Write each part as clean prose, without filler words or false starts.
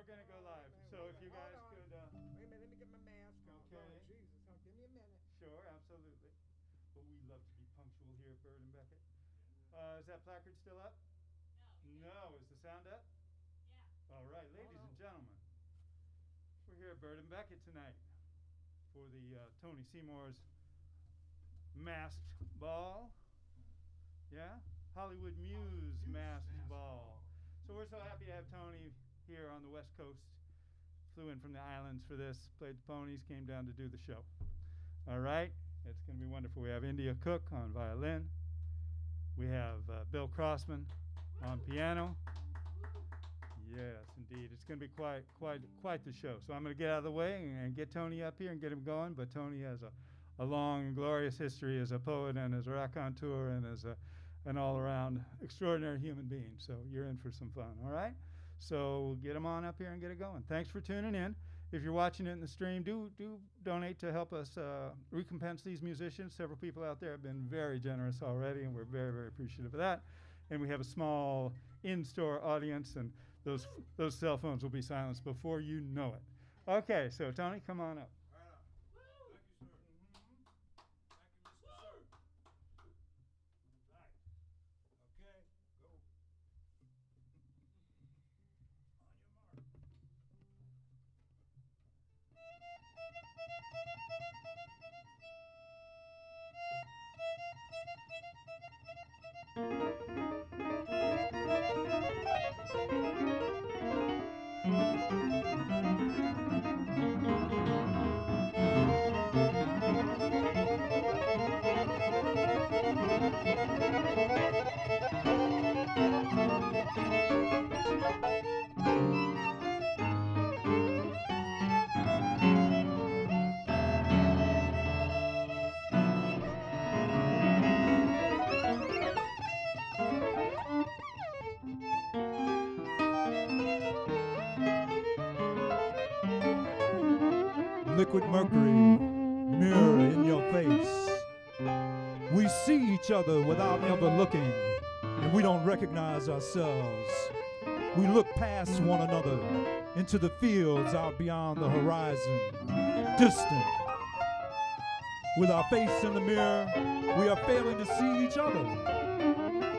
going to go live. So if you guys could... Wait a minute, let me get my mask on. Okay. Oh, Jesus, give me a minute. Sure, absolutely. But we love to be punctual here at Bird and Beckett. Is that placard still up? No. Is the sound up? Yeah. All right, ladies and gentlemen. We're here at Bird and Beckett tonight for the Tony Seymour's Masked Ball. Yeah? Hollywood Muse Masked Ball. So we're so happy to have Tony here on the West Coast. Flew in from the islands for this, played the ponies, came down to do the show. All right? It's going to be wonderful. We have India Cooke on violin. We have Bill Crossman on piano. Yes, indeed. It's going to be quite the show. So I'm going to get out of the way and get Tony up here and get him going. But Tony has a long and glorious history as a poet and as a raconteur and as an all-around extraordinary human being. So you're in for some fun, all right? So get him on up here and get it going. Thanks for tuning in. If you're watching it in the stream, do donate to help us recompense these musicians. Several people out there have been very generous already, and we're very, very appreciative of that. And we have a small in-store audience, and those cell phones will be silenced before you know it. Okay, so Tony, come on up. Liquid mercury, mirror in your face. We see each other without ever looking, and we don't recognize ourselves. We look past one another into the fields out beyond the horizon, distant. With our face in the mirror, we are failing to see each other.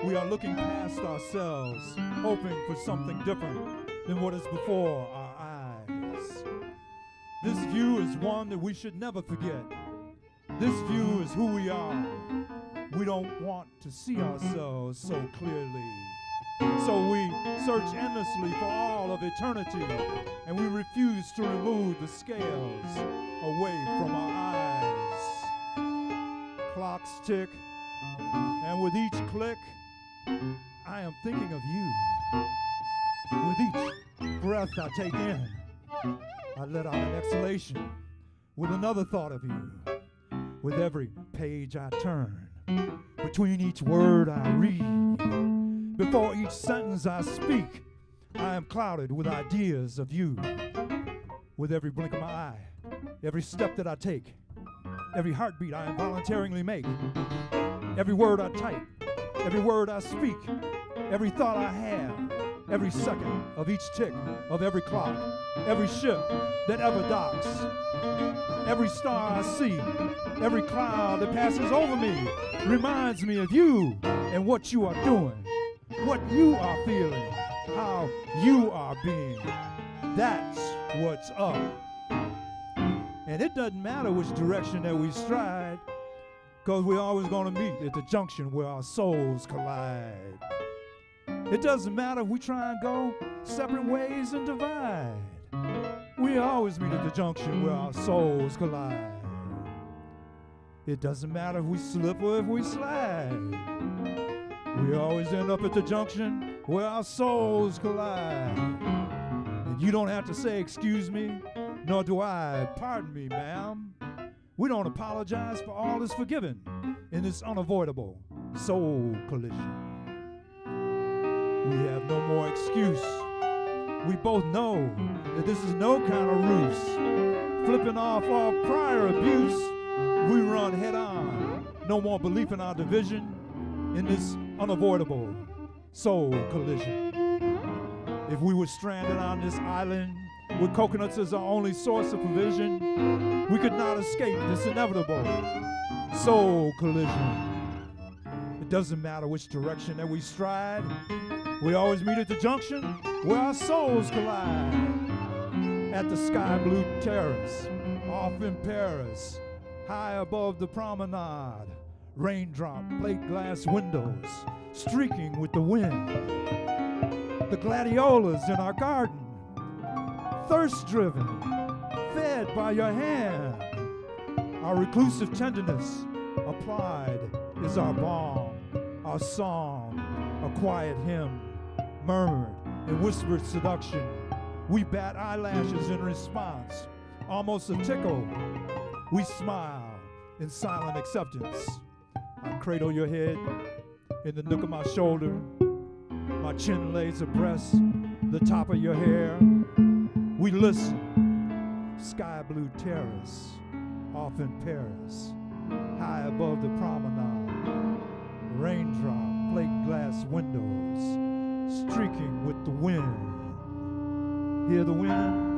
We are looking past ourselves, hoping for something different than what is before our eyes. This view is one that we should never forget. This view is who we are. We don't want to see ourselves so clearly. So we search endlessly for all of eternity, and we refuse to remove the scales away from our eyes. Clocks tick, and with each click, I am thinking of you. With each breath I take in, I let out an exhalation with another thought of you. With every page I turn, between each word I read, before each sentence I speak, I am clouded with ideas of you. With every blink of my eye, every step that I take, every heartbeat I involuntarily make, every word I type, every word I speak, every thought I have, every second of each tick of every clock, every ship that ever docks, every star I see, every cloud that passes over me reminds me of you and what you are doing, what you are feeling, how you are being. That's what's up. And it doesn't matter which direction that we stride, because we're always going to meet at the junction where our souls collide. It doesn't matter if we try and go separate ways and divide. We always meet at the junction where our souls collide. It doesn't matter if we slip or if we slide. We always end up at the junction where our souls collide. And you don't have to say excuse me, nor do I. Pardon me, ma'am. We don't apologize, for all is forgiven in this unavoidable soul collision. We have no more excuse. We both know that this is no kind of ruse. Flipping off our prior abuse, we run head on. No more belief in our division in this unavoidable soul collision. If we were stranded on this island with coconuts as our only source of provision, we could not escape this inevitable soul collision. It doesn't matter which direction that we stride, we always meet at the junction where our souls collide. At the sky blue terrace, off in Paris, high above the promenade, raindrop plate glass windows streaking with the wind. The gladiolas in our garden, thirst-driven, fed by your hand. Our reclusive tenderness applied is our balm, our song, a quiet hymn, murmured in whispered seduction. We bat eyelashes in response, almost a tickle. We smile in silent acceptance. I cradle your head in the nook of my shoulder. My chin lays abreast the top of your hair. We listen, sky blue terrace, off in Paris, high above the promenade, raindrop plate glass windows, streaking with the wind. Hear the wind?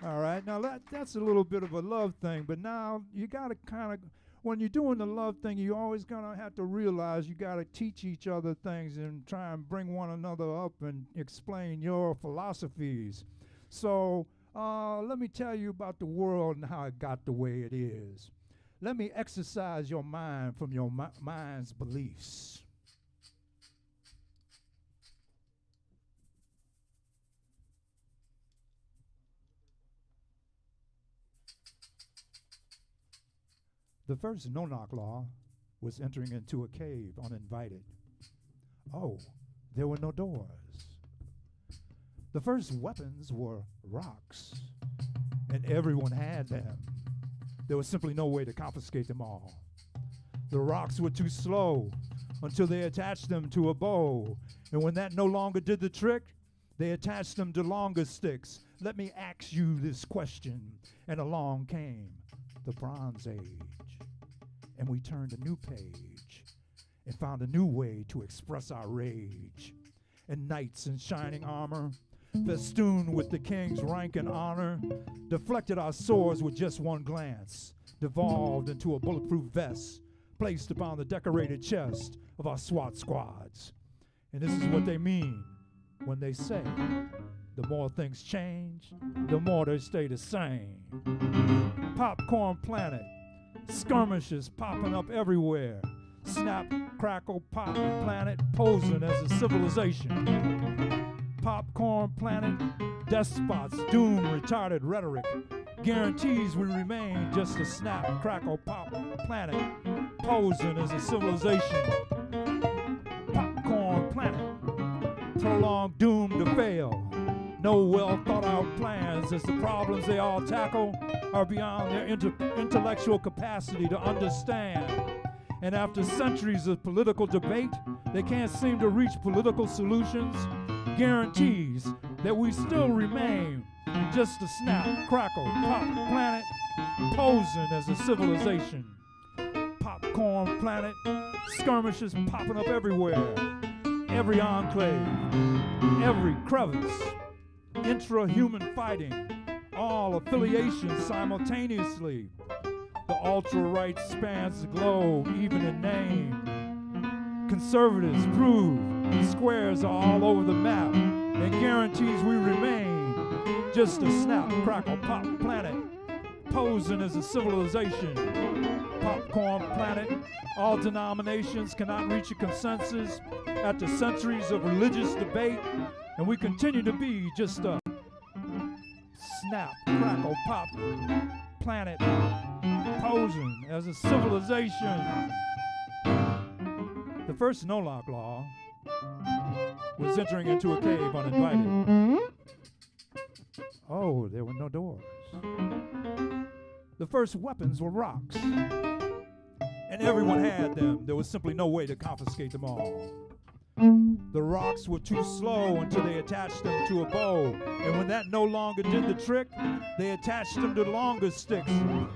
All right, now that's a little bit of a love thing, but now you got to kind of, when you're doing the love thing, you always gonna have to realize you got to teach each other things and try and bring one another up and explain your philosophies. So let me tell you about the world and how it got the way it is. Let me exercise your mind from your mind's beliefs. The first no-knock law was entering into a cave uninvited. Oh, there were no doors. The first weapons were rocks, and everyone had them. There was simply no way to confiscate them all. The rocks were too slow until they attached them to a bow, and when that no longer did the trick, they attached them to longer sticks. Let me ask you this question, and along came the Bronze Age. And we turned a new page and found a new way to express our rage. And knights in shining armor, festooned with the king's rank and honor, deflected our swords with just one glance, devolved into a bulletproof vest, placed upon the decorated chest of our SWAT squads. And this is what they mean when they say, the more things change, the more they stay the same. Popcorn Planet. Skirmishes popping up everywhere. Snap, crackle, pop planet posing as a civilization. Popcorn Planet, despots, doom, retarded rhetoric. Guarantees we remain just a snap, crackle, pop planet posing as a civilization. Popcorn Planet, prolonged doom to fail. No well thought out plans as the problems they all tackle are beyond their intellectual capacity to understand. And after centuries of political debate, they can't seem to reach political solutions. Guarantees that we still remain just a snap, crackle, pop planet posing as a civilization. Popcorn Planet, skirmishes popping up everywhere. Every enclave, every crevice. Intra-human fighting, all affiliations simultaneously. The ultra-right spans the globe, even in name. Conservatives prove the squares are all over the map, and guarantees we remain just a snap, crackle, pop planet, posing as a civilization. Popcorn Planet, all denominations cannot reach a consensus after centuries of religious debate, and we continue to be just a snap, crackle, pop planet posing as a civilization. The first no-knock law was entering into a cave uninvited. Oh, there were no doors. The first weapons were rocks, and everyone had them. There was simply no way to confiscate them all. The rocks were too slow until they attached them to a bow. And when that no longer did the trick, they attached them to longer sticks.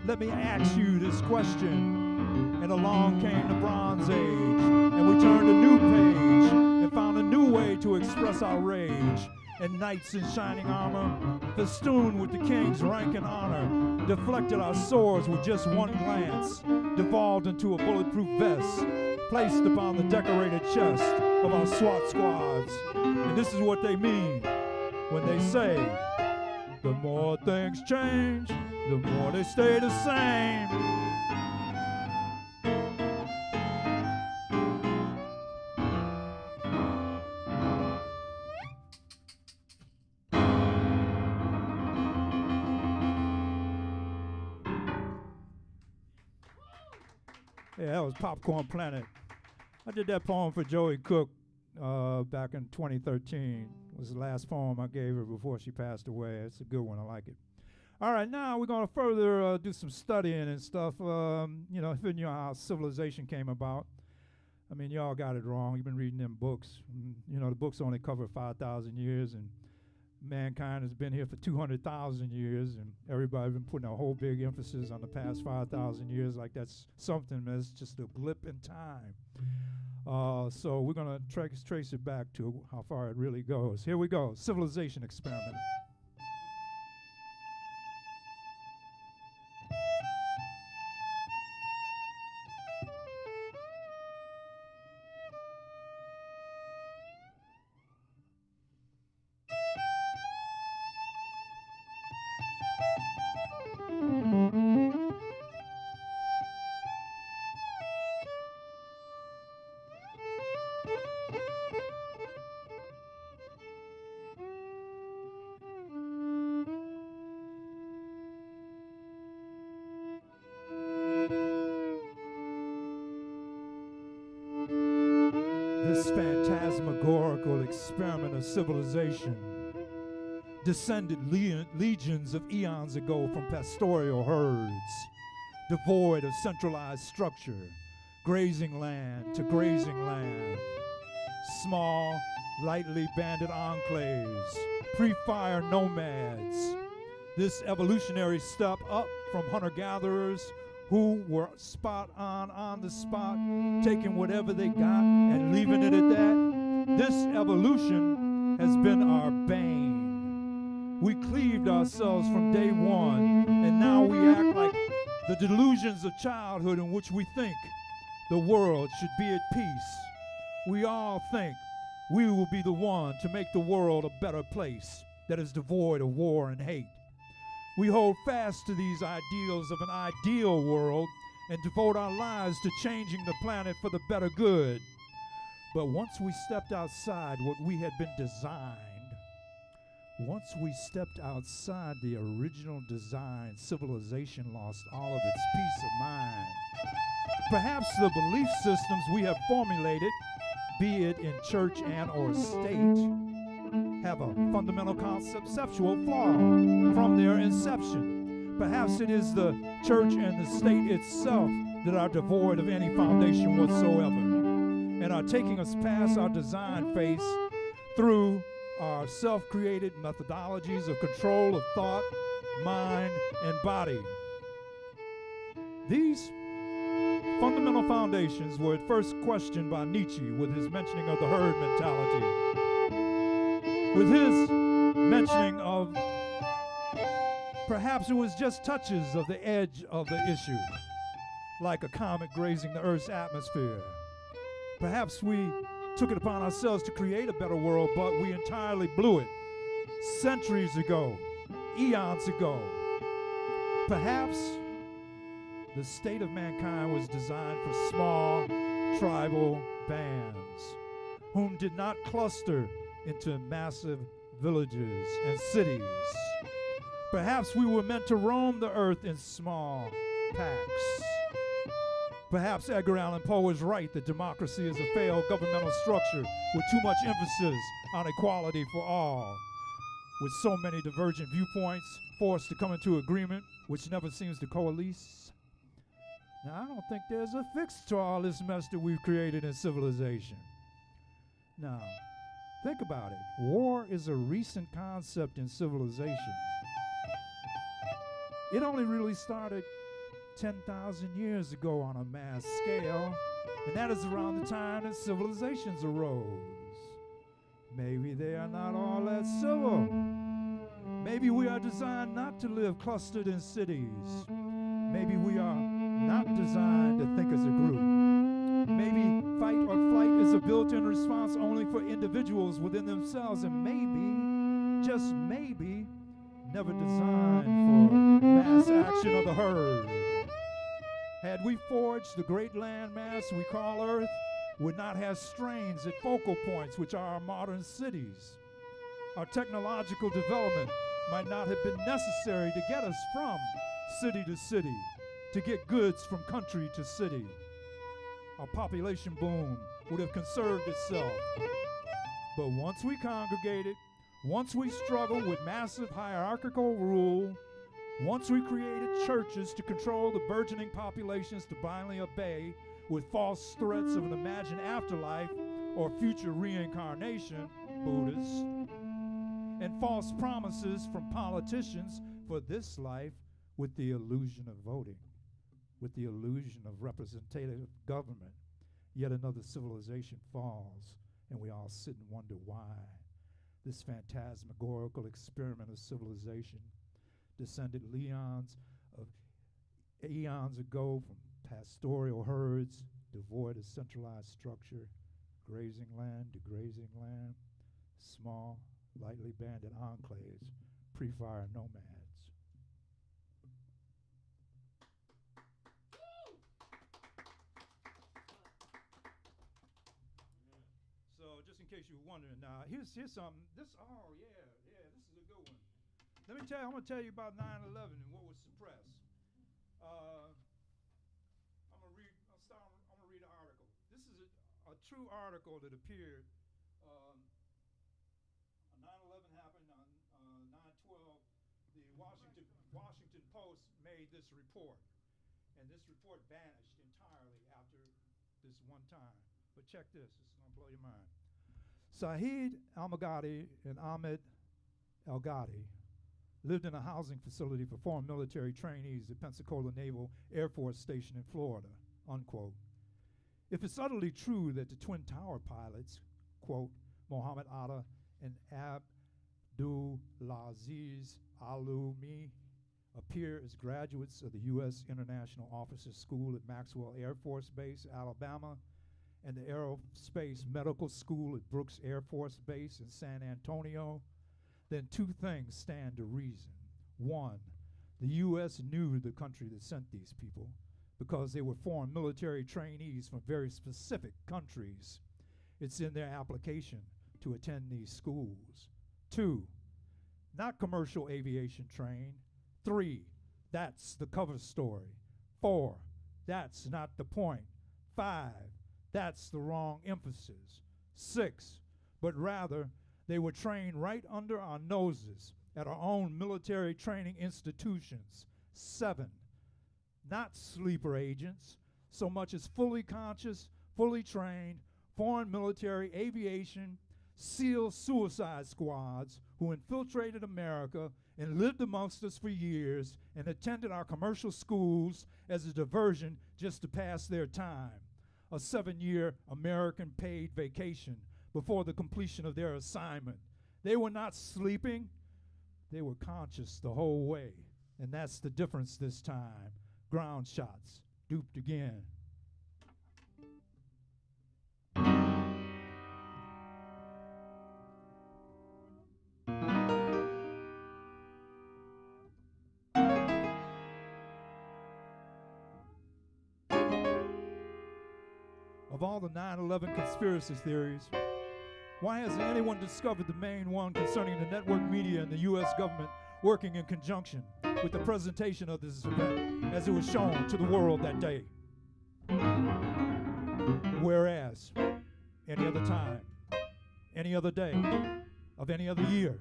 Let me ask you this question. And along came the Bronze Age, and we turned a new page and found a new way to express our rage. And knights in shining armor, festooned with the king's rank and honor, deflected our swords with just one glance, devolved into a bulletproof vest, placed upon the decorated chest of our SWAT squads. And this is what they mean when they say, the more things change, the more they stay the same. Yeah, that was Popcorn Planet. I did that poem for Joey Cooke back in 2013. It was the last poem I gave her before she passed away. It's a good one. I like it. All right, now we're going to further do some studying and stuff. You know, figuring out how civilization came about. I mean, y'all got it wrong. You've been reading them books. You know, the books only cover 5,000 years, and mankind has been here for 200,000 years, and everybody's been putting a whole big emphasis on the past 5,000 years like that's something that's just a blip in time. So we're going to trace it back to how far it really goes. Here we go, civilization experiment. This phantasmagorical experiment of civilization descended legions of eons ago from pastoral herds, devoid of centralized structure, grazing land to grazing land, small, lightly banded enclaves, pre-fire nomads. This evolutionary step up from hunter-gatherers who were spot on the spot, taking whatever they got and leaving it at that. This evolution has been our bane. We cleaved ourselves from day one, and now we act like the delusions of childhood in which we think the world should be at peace. We all think we will be the one to make the world a better place that is devoid of war and hate. We hold fast to these ideals of an ideal world and devote our lives to changing the planet for the better good. But once we stepped outside what we had been designed, once we stepped outside the original design, civilization lost all of its peace of mind. Perhaps the belief systems we have formulated, be it in church and or state, have a fundamental conceptual flaw from their inception. Perhaps it is the church and the state itself that are devoid of any foundation whatsoever and are taking us past our design phase through our self-created methodologies of control of thought, mind, and body. These fundamental foundations were at first questioned by Nietzsche with his mentioning of the herd mentality, with his mentioning of perhaps it was just touches of the edge of the issue, like a comet grazing the Earth's atmosphere. Perhaps we took it upon ourselves to create a better world, but we entirely blew it centuries ago, eons ago. Perhaps the state of mankind was designed for small tribal bands whom did not cluster into massive villages and cities. Perhaps we were meant to roam the earth in small packs. Perhaps Edgar Allan Poe is right that democracy is a failed governmental structure with too much emphasis on equality for all, with so many divergent viewpoints forced to come into agreement, which never seems to coalesce. Now, I don't think there's a fix to all this mess that we've created in civilization. Now, Think about it. War is a recent concept in civilization. It only really started 10,000 years ago on a mass scale, and that is around the time that civilizations arose. Maybe they are not all that civil. Maybe we are designed not to live clustered in cities. Maybe we are not designed to think as a group. Maybe fight or flight is a built-in response only for individuals within themselves, and maybe, just maybe, never designed for mass action of the herd. Had we forged the great landmass we call Earth, would not have strains at focal points, which are our modern cities. Our technological development might not have been necessary to get us from city to city, to get goods from country to city. Our population boom would have conserved itself. But once we congregated, once we struggled with massive hierarchical rule, once we created churches to control the burgeoning populations to blindly obey with false threats of an imagined afterlife or future reincarnation, Buddhists, and false promises from politicians for this life with the illusion of voting, with the illusion of representative government, yet another civilization falls, and we all sit and wonder why. This phantasmagorical experiment of civilization descended eons ago from pastoral herds devoid of centralized structure, grazing land to grazing land, small, lightly banded enclaves, pre-fire nomads. So just in case you were wondering, now here's something. This is a good one. I'm gonna tell you about 9/11 and what was suppressed. I'm gonna read an article. This is a true article that appeared. 9/11 happened on 9/12. The Washington Post made this report, and this report vanished entirely after this one time. But check this. This is gonna blow your mind. Saeed al-Maghadi and Ahmed al-Ghadi lived in a housing facility for foreign military trainees at Pensacola Naval Air Force Station in Florida, unquote. If it's utterly true that the Twin Tower pilots, quote, Mohammed Atta and Abdulaziz Alumi, appear as graduates of the U.S. International Officers School at Maxwell Air Force Base, Alabama, and the Aerospace Medical School at Brooks Air Force Base in San Antonio, then two things stand to reason. One, the U.S. knew the country that sent these people because they were foreign military trainees from very specific countries. It's in their application to attend these schools. Two, not commercial aviation trained. Three, that's the cover story. Four, that's not the point. Five, that's the wrong emphasis. Six, but rather they were trained right under our noses at our own military training institutions. Seven, not sleeper agents, so much as fully conscious, fully trained, foreign military aviation, SEAL suicide squads who infiltrated America and lived amongst us for years and attended our commercial schools as a diversion just to pass their time. A 7-year American paid vacation before the completion of their assignment. They were not sleeping, they were conscious the whole way. And that's the difference this time. Ground shots, duped again. Of all the 9/11 conspiracy theories, why hasn't anyone discovered the main one concerning the network media and the U.S. government working in conjunction with the presentation of this event as it was shown to the world that day? Whereas, any other time, any other day, of any other year,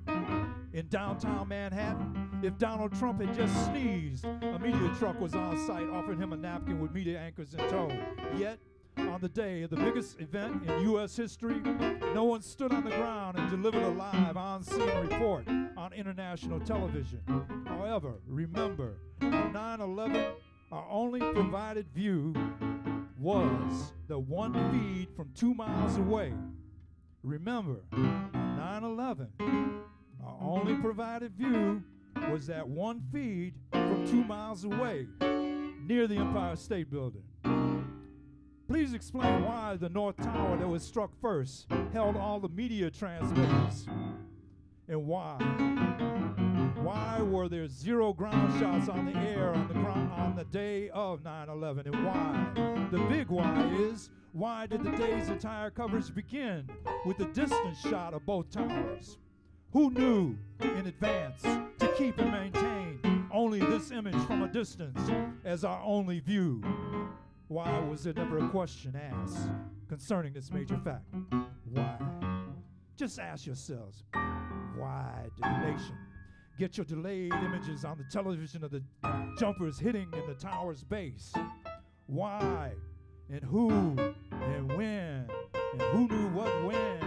in downtown Manhattan, if Donald Trump had just sneezed, a media truck was on site offering him a napkin with media anchors in tow. Yet, on the day of the biggest event in U.S. history, no one stood on the ground and delivered a live on-scene report on international television. However, remember, on 9/11, our only provided view was the one feed from 2 miles away. Remember, on 9/11, our only provided view was that one feed from 2 miles away near the Empire State Building. Please explain why the North Tower that was struck first held all the media transmitters, and why were there 0 ground shots on the air on the day of 9/11, and why? The big why is, why did the day's entire coverage begin with a distance shot of both towers? Who knew in advance to keep and maintain only this image from a distance as our only view? Why was there never a question asked concerning this major fact? Why? Just ask yourselves, why did the nation get your delayed images on the television of the jumpers hitting in the tower's base? Why? And who? And when? And who knew what when?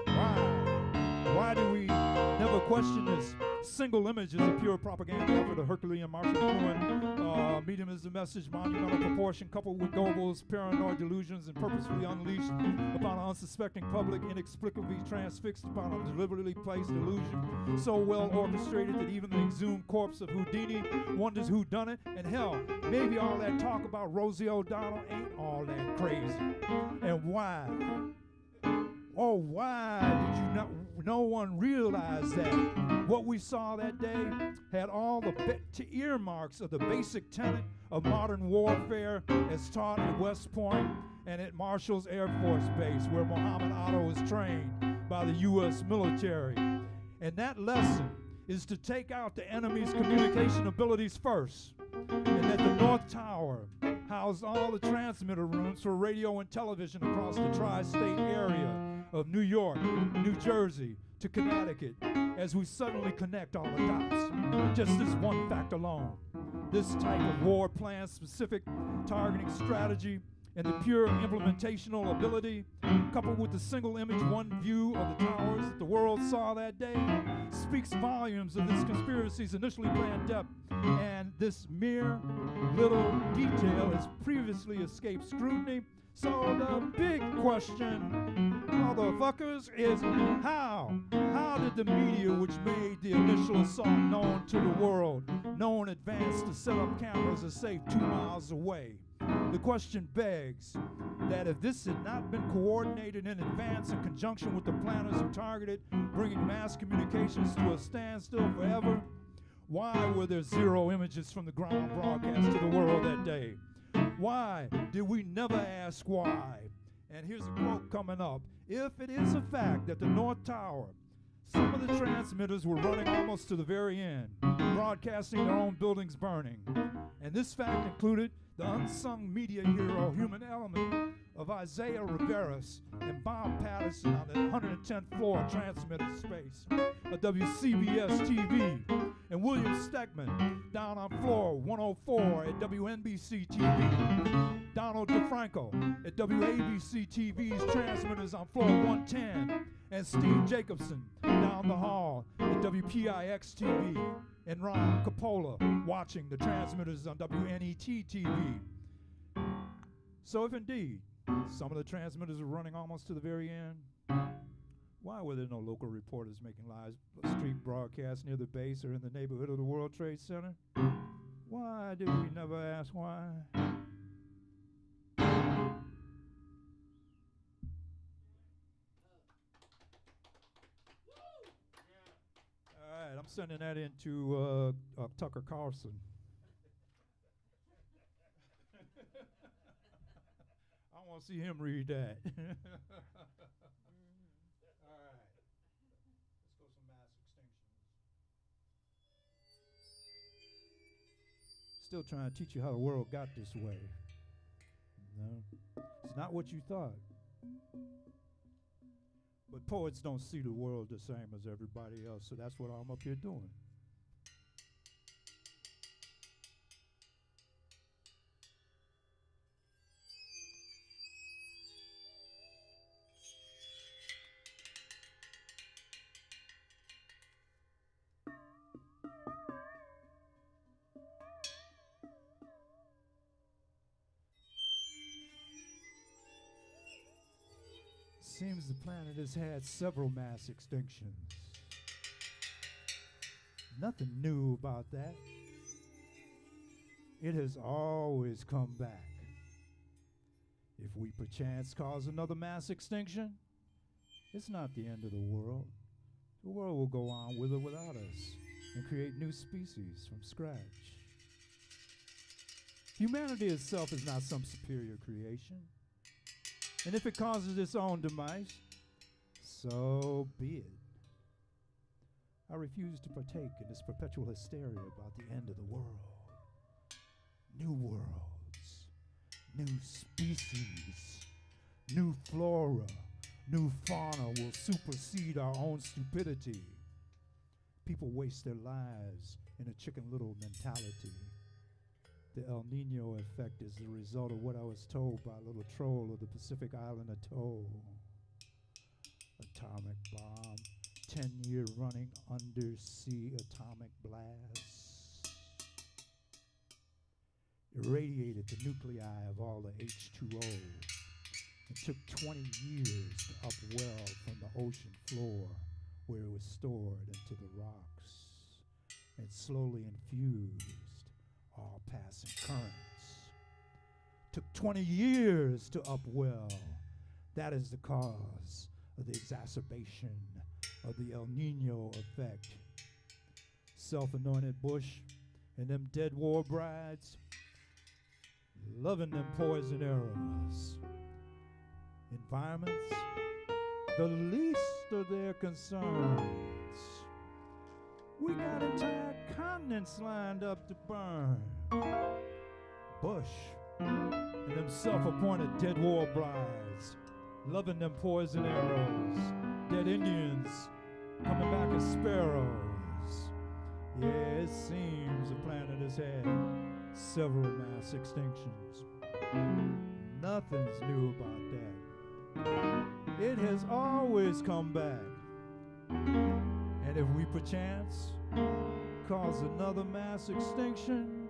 Why? Why do we never question this? Single images of pure propaganda effort of Herculean Marshall McLuhan. Medium is the message, monumental proportion, coupled with Goebbels' paranoid delusions and purposefully unleashed upon an unsuspecting public, inexplicably transfixed upon a deliberately placed illusion, so well orchestrated that even the exhumed corpse of Houdini wonders who done it. And hell, maybe all that talk about Rosie O'Donnell ain't all that crazy. And why? Oh, why did you not? No one realized that what we saw that day had all the earmarks of the basic tenet of modern warfare as taught at West Point and at Marshall's Air Force Base, where Muhammad Atta was trained by the U.S. military. And that lesson is to take out the enemy's communication abilities first, and that the North Tower housed all the transmitter rooms for radio and television across the tri-state area of New York, New Jersey, to Connecticut, as we suddenly connect all the dots. Just this one fact alone. This type of war plan, specific targeting strategy, and the pure implementational ability, coupled with the single image, one view of the towers that the world saw that day, speaks volumes of this conspiracy's initially planned depth, and this mere little detail has previously escaped scrutiny. So the big question, motherfuckers, is how? How did the media, which made the initial assault known to the world, know in advance to set up cameras a safe 2 miles away? The question begs that if this had not been coordinated in advance in conjunction with the planners who targeted bringing mass communications to a standstill forever, why were there 0 images from the ground broadcast to the world that day? Why did we never ask why? And here's a quote coming up. If it is a fact that the North Tower, some of the transmitters were running almost to the very end, broadcasting their own buildings burning, and this fact included the unsung media hero human element of Isaiah Rivera's and Bob Patterson on the 110th floor transmitter space of WCBS TV, and William Stegman down on floor 104 at WNBC TV, Donald DeFranco at WABC TV's transmitters on floor 110, and Steve Jacobson down the hall at WPIX TV, and Ron Coppola watching the transmitters on WNET TV. So if indeed some of the transmitters were running almost to the very end, why were there no local reporters making live stream broadcasts near the base or in the neighborhood of the World Trade Center? Why did we never ask why? All right, I'm sending that into Tucker Carlson. I want to see him read that. All right. Let's go some mass extinctions. Still trying to teach you how the world got this way. No, it's not what you thought. But poets don't see the world the same as everybody else, so that's what I'm up here doing. Seems the planet has had several mass extinctions. Nothing new about that. It has always come back. If we perchance cause another mass extinction, it's not the end of the world. The world will go on with or without us and create new species from scratch. Humanity itself is not some superior creation. And if it causes its own demise, so be it. I refuse to partake in this perpetual hysteria about the end of the world. New worlds, new species, new flora, new fauna will supersede our own stupidity. People waste their lives in a Chicken Little mentality. The El Nino effect is the result of what I was told by a little troll of the Pacific island atoll. Atomic bomb, 10-year running undersea atomic blast. Irradiated the nuclei of all the H2O. It took 20 years to upwell from the ocean floor where it was stored into the rocks and slowly infused all passing currents. Took 20 years to upwell. That is the cause of the exacerbation of the El Nino effect. Self-anointed bush and them dead war brides loving them poison arrows. Environments, the least of their concerns. We got entire continents lined up to burn. Bush and them self-appointed dead war brides, loving them poison arrows. Dead Indians coming back as sparrows. Yeah, it seems the planet has had several mass extinctions. Nothing's new about that. It has always come back. And if we perchance cause another mass extinction,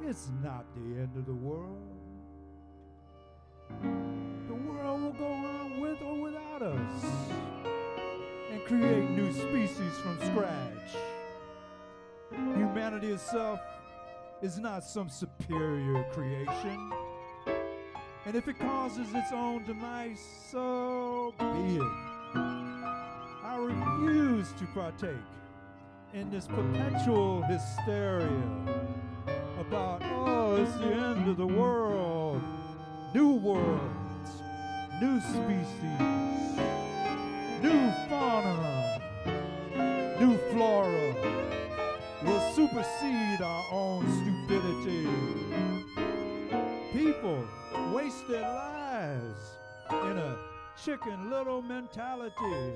it's not the end of the world. The world will go on with or without us and create new species from scratch. Humanity itself is not some superior creation. And if it causes its own demise, so be it. I refuse to partake in this perpetual hysteria about, oh, it's the end of the world. New worlds, new species, new fauna, new flora will supersede our own stupidity. People waste their lives in a Chicken Little mentality.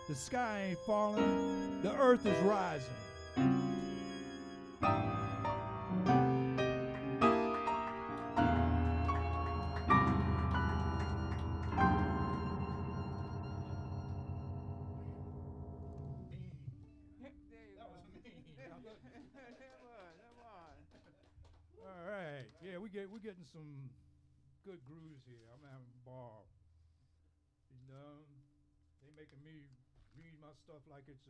The sky ain't falling, the earth is rising. All right, yeah, we're getting some good grooves here. I'm having a ball. You know, they making me read my stuff like it's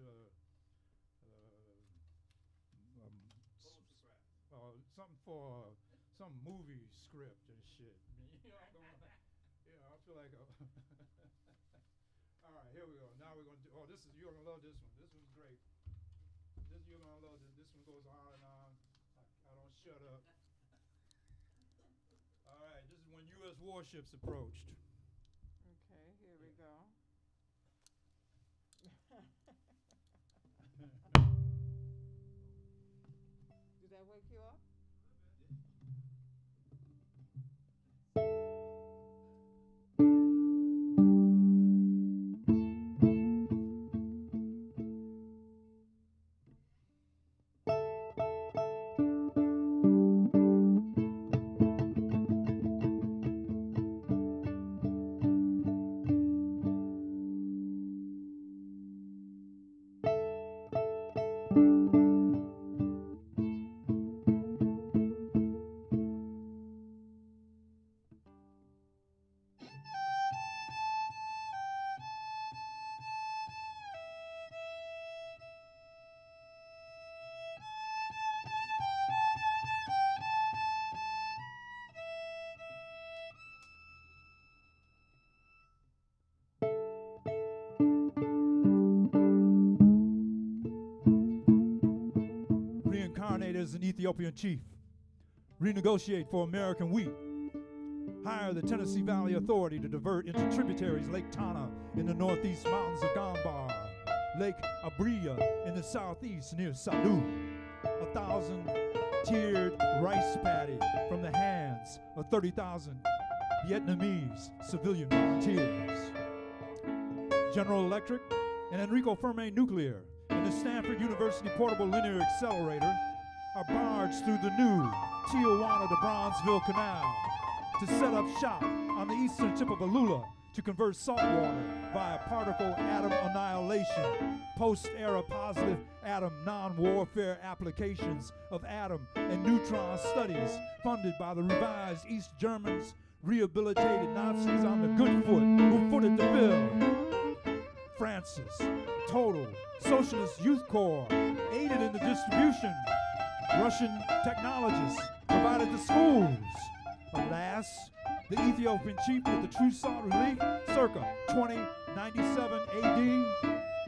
something for some movie script and shit. I feel like all right, here we go. Now we're gonna do. Oh, you're gonna love this one. This one's great. You're gonna love this. This one goes on and on. I don't shut up. All right, this is when U.S. warships approached. Okay, here we go. Did that wake you up? Ethiopian chief. Renegotiate for American wheat. Hire the Tennessee Valley Authority to divert into tributaries Lake Tana in the northeast mountains of Gambar, Lake Abria in the southeast near Sadu. 1,000-tiered rice paddy from the hands of 30,000 Vietnamese civilian volunteers. General Electric and Enrico Fermi Nuclear and the Stanford University Portable Linear Accelerator are barged through the new Tijuana to Bronzeville Canal to set up shop on the eastern tip of Alula to convert salt water via particle atom annihilation, post-era positive atom non-warfare applications of atom and neutron studies funded by the revised East Germans, rehabilitated Nazis on the good foot who footed the bill. France's total socialist youth corps aided in the distribution. Russian technologists provided the schools. Alas, the Ethiopian chief with the true sought relief, circa 2097 AD,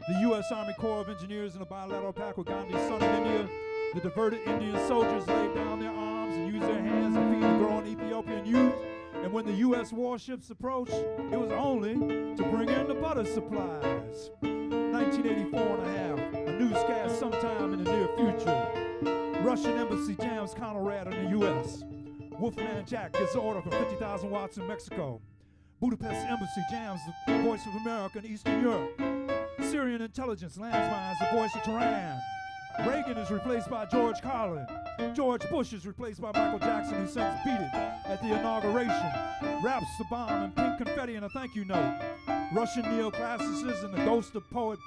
the U.S. Army Corps of Engineers in a bilateral pact with Gandhi's son in India, the diverted Indian soldiers laid down their arms and used their hands to feed the growing Ethiopian youth. And when the U.S. warships approached, it was only to bring in the butter supplies. 1984 and a half, a newscast sometime in the near future. Russian embassy jams Conrad in the U.S. Wolfman Jack gets an order for 50,000 watts in Mexico. Budapest embassy jams the Voice of America in Eastern Europe. Syrian intelligence landmines the Voice of Tehran. Reagan is replaced by George Carlin. George Bush is replaced by Michael Jackson, who sings Beat It at the inauguration. Wraps the bomb in pink confetti and a thank you note. Russian neoclassicists and the ghost of poet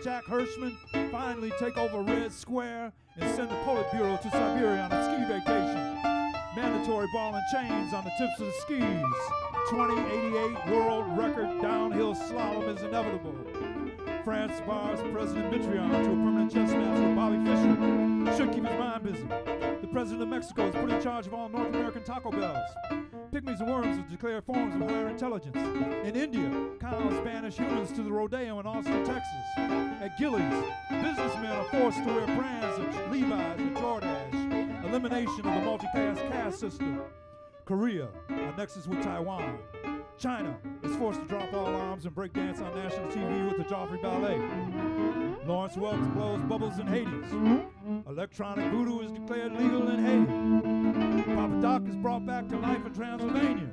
Jack Hirschman finally take over Red Square and send the Politburo to Siberia on a ski vacation. Mandatory ball and chains on the tips of the skis. 2088 world record downhill slalom is inevitable. France bars President Mitrion to a permanent chess match with Bobby Fischer. Should keep his mind busy. The president of Mexico is put in charge of all North American Taco Bells. Pygmies and worms have declared forms of higher intelligence. In India, cows banish humans to the rodeo in Austin, Texas. At Gillies, businessmen are forced to wear brands of Levi's and Jordache. Elimination of the multi-caste caste system. Korea annexes with Taiwan. China is forced to drop all arms and break dance on national TV with the Joffrey Ballet. Lawrence Welk blows bubbles in Hades. Electronic voodoo is declared legal in Haiti. Papa Doc is brought back to life in Transylvania.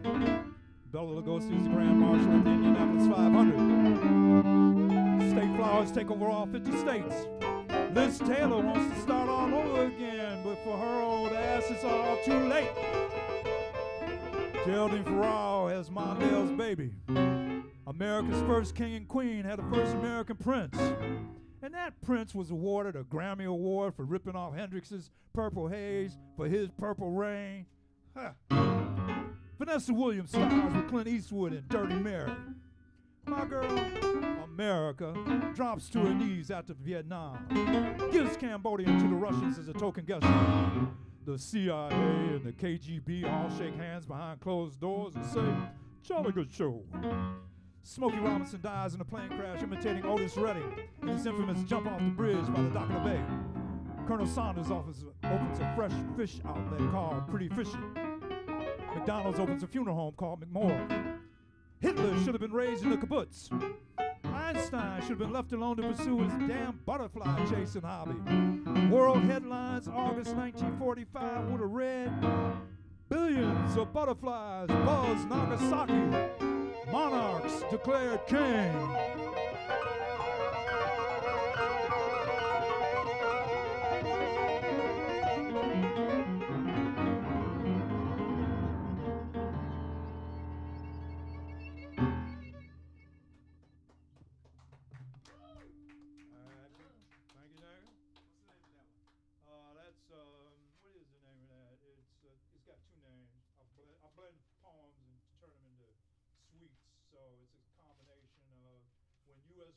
Bela Lugosi is the Grand Marshal at the Indianapolis 500. State flowers take over all 50 states. Liz Taylor wants to start all over again, but for her old ass, it's all too late. Geraldine Ferraro has Mondale's baby. America's first king and queen had a first American prince. And that prince was awarded a Grammy Award for ripping off Hendrix's Purple Haze for his Purple Rain. Huh. Vanessa Williams stars with Clint Eastwood in Dirty Mary. My girl, America, drops to her knees after Vietnam. Gives Cambodia to the Russians as a token gesture. The CIA and the KGB all shake hands behind closed doors and say, jolly good show. Smokey Robinson dies in a plane crash imitating Otis Redding in his infamous jump off the bridge by the dock of the bay. Colonel Saunders' office opens a fresh fish outlet called Pretty Fishy. McDonald's opens a funeral home called McMorrow. Hitler should have been raised in a kibbutz. Einstein should have been left alone to pursue his damn butterfly chasing hobby. World headlines August 1945 would have read, billions of butterflies buzz Nagasaki. Monarchs declared king.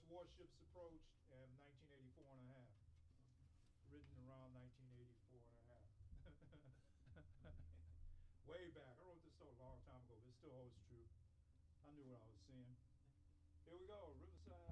Warships approached in 1984 and a half. Written around 1984 and a half. Way back. I wrote this stuff a long time ago, but it still holds true. I knew what I was seeing. Here we go, Riverside.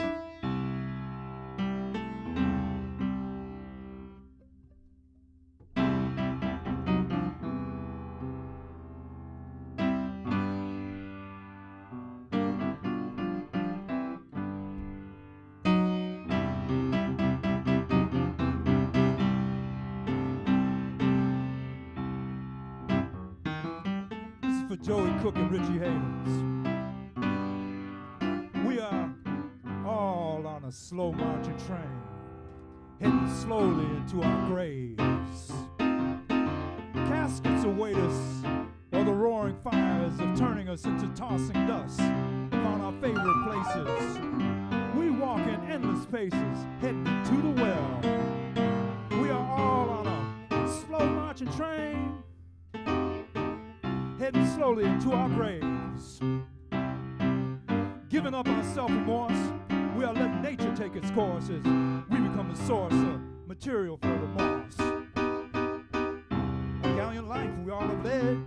for Joey Cooke and Richie Havens. We are all on a slow marching train, heading slowly into our graves. Caskets await us, or the roaring fires of turning us into tossing dust upon our favorite places. We walk in endless paces, heading to the well. We are all on a slow marching train, heading slowly into our graves. Giving up our self-remorse, we are letting nature take its course as we become the source of material for remorse. A gallant life we all have led,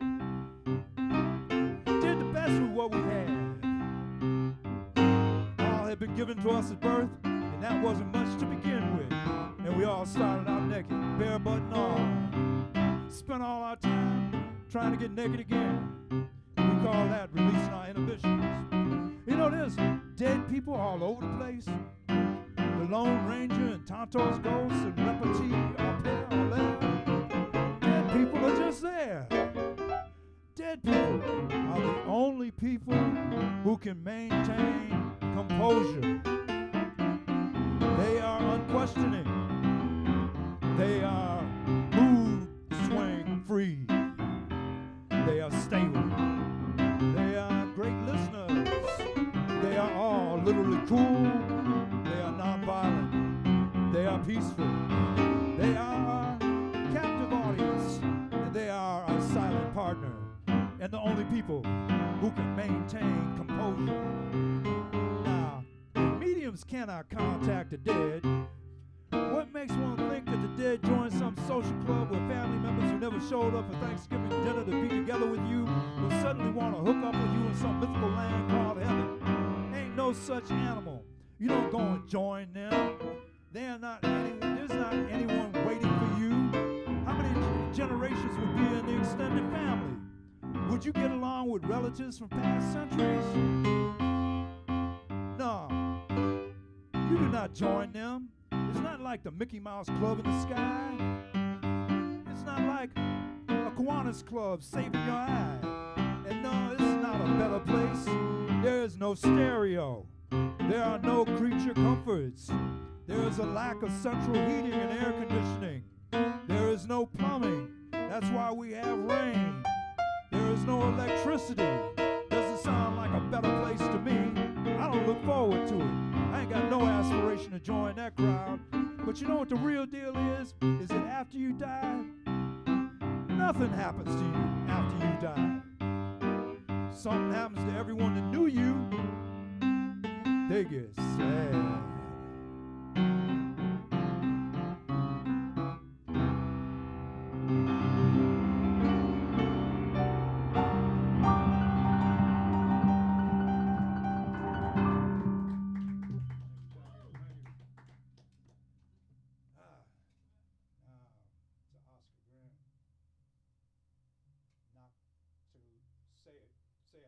did the best with what we had. All had been given to us at birth, and that wasn't much to begin with. And we all started out naked, bare butt and all. Spent all our time trying to get naked again. We call that releasing our inhibitions. You know, there's dead people all over the place. The Lone Ranger and Tonto's ghosts and repartee up here or there. Dead people are just there. Dead people are the only people who can maintain composure. They are unquestioning. They are mood swing free. They are stable. They are great listeners. They are all literally cool. They are nonviolent. They are peaceful. They are our captive audience. And they are our silent partner. And the only people who can maintain composure. Now, if mediums cannot contact the dead, what makes one think that the dead join some social club where family members who never showed up for Thanksgiving dinner to be together with you will suddenly want to hook up with you in some mythical land called heaven? Ain't no such animal. You don't go and join them. There's not anyone waiting for you. How many generations would be in the extended family? Would you get along with relatives from past centuries? No. You do not join them. It's not like the Mickey Mouse Club in the sky. It's not like a Kiwanis Club saving your eye. And no, this is not a better place. There is no stereo. There are no creature comforts. There is a lack of central heating and air conditioning. There is no plumbing. That's why we have rain. There is no electricity. Doesn't sound like a better place to me. I don't look forward to it. I ain't got no aspiration to join that crowd. But you know what the real deal is? Is that after you die, nothing happens to you after you die. Something happens to everyone that knew you. They get sad. Say it.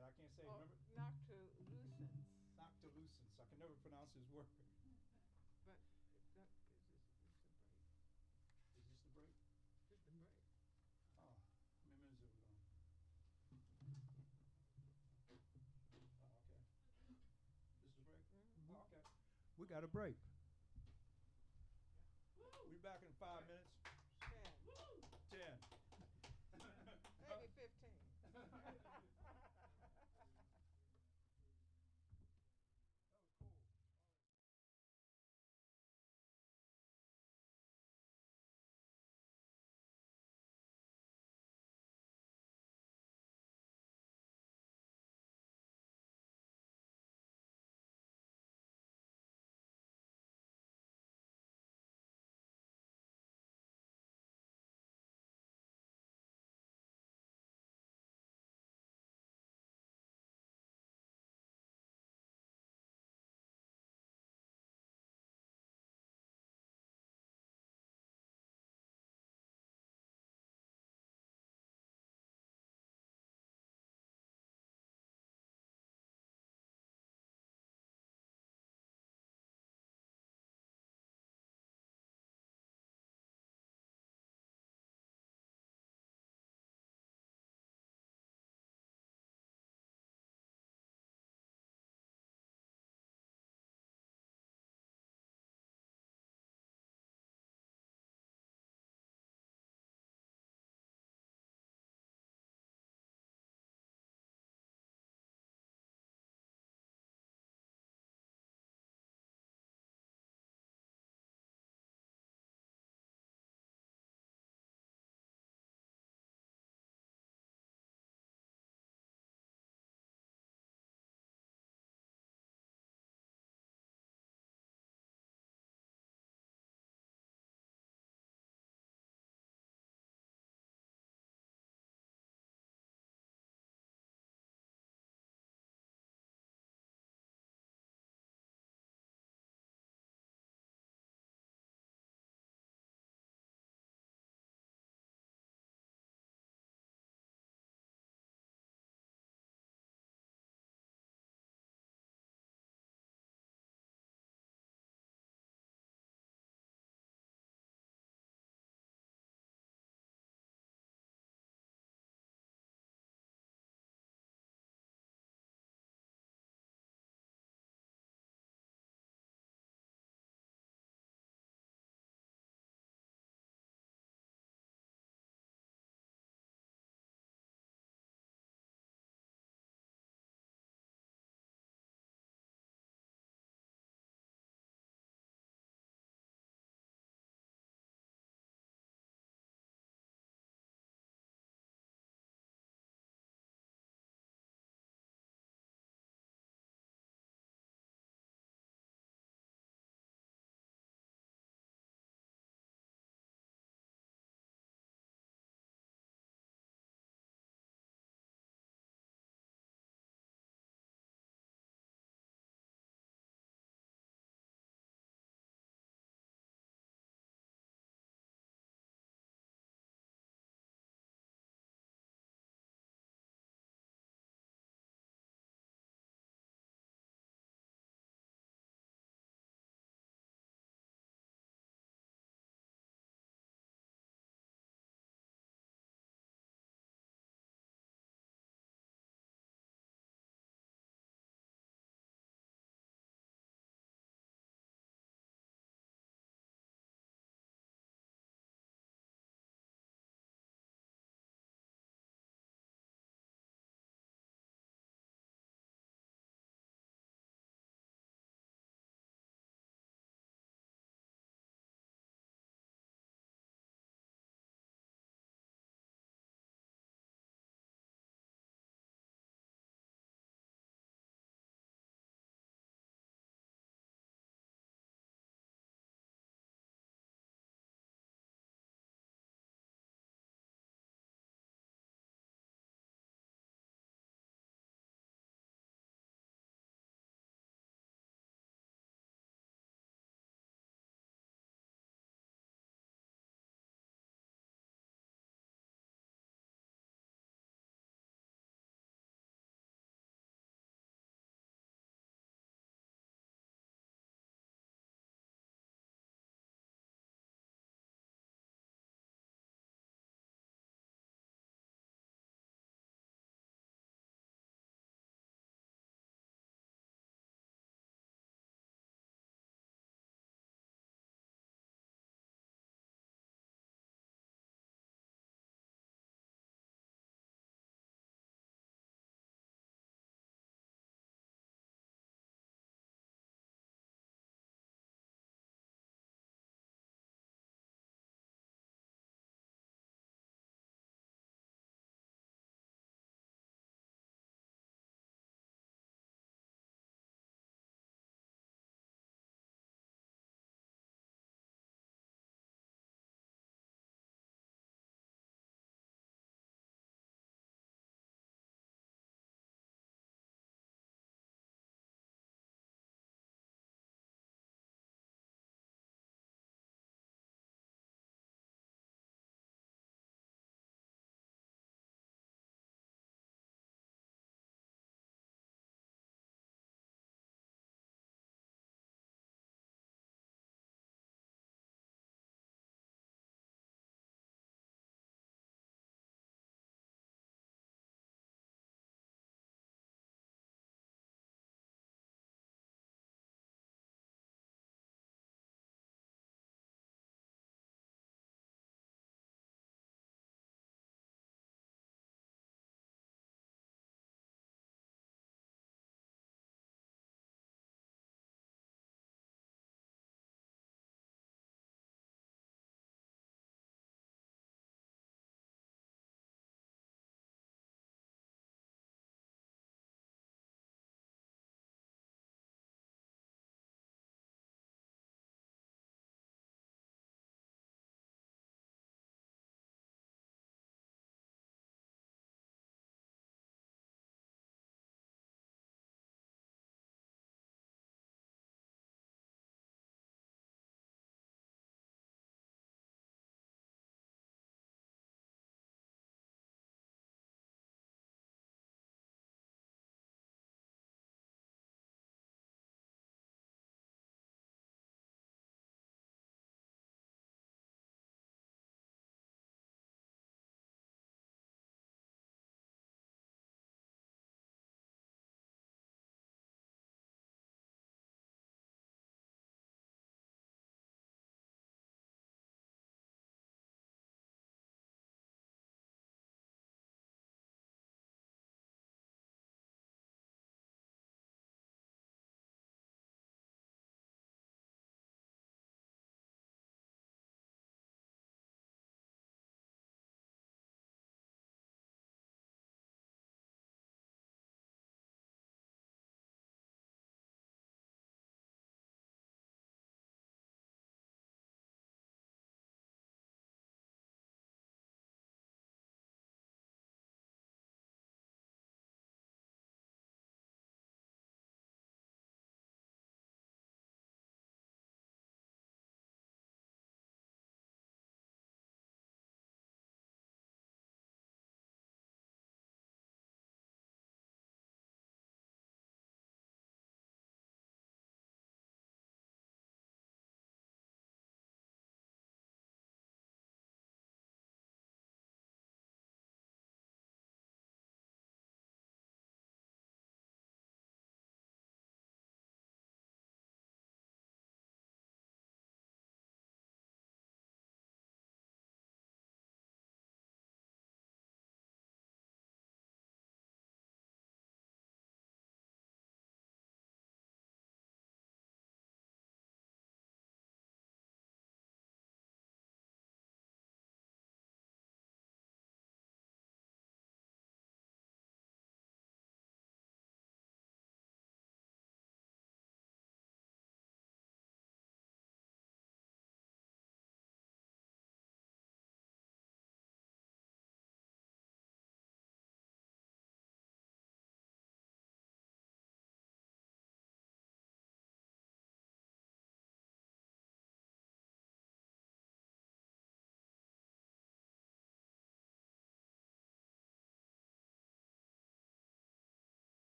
I can't say it. Remember? Noctilucence. Noctilucence. I can never pronounce his word. But it's the break. Is this the break? This is the break. Oh, how many minutes are we going? Oh, okay. This is the break? Mm-hmm. Oh, okay. We got a break. We'll be back in 5 minutes. 10. 10. Maybe 15.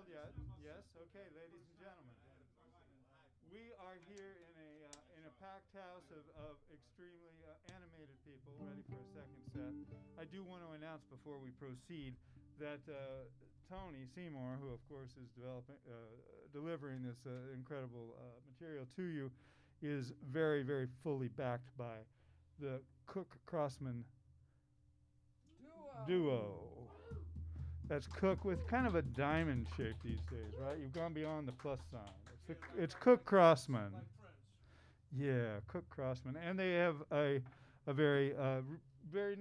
settled yet. Yes, okay, ladies and gentlemen. We are here in a packed house of extremely animated people ready for a second set. I do want to announce before we proceed that Tony Seymour, who of course is delivering this incredible material to you, is very, very fully backed by the Cooke+Crossman duo. That's Cooke with kind of a diamond shape these days, right? You've gone beyond the plus sign. It's Cooke+Crossman. Yeah, Cooke+Crossman. And they have a very, very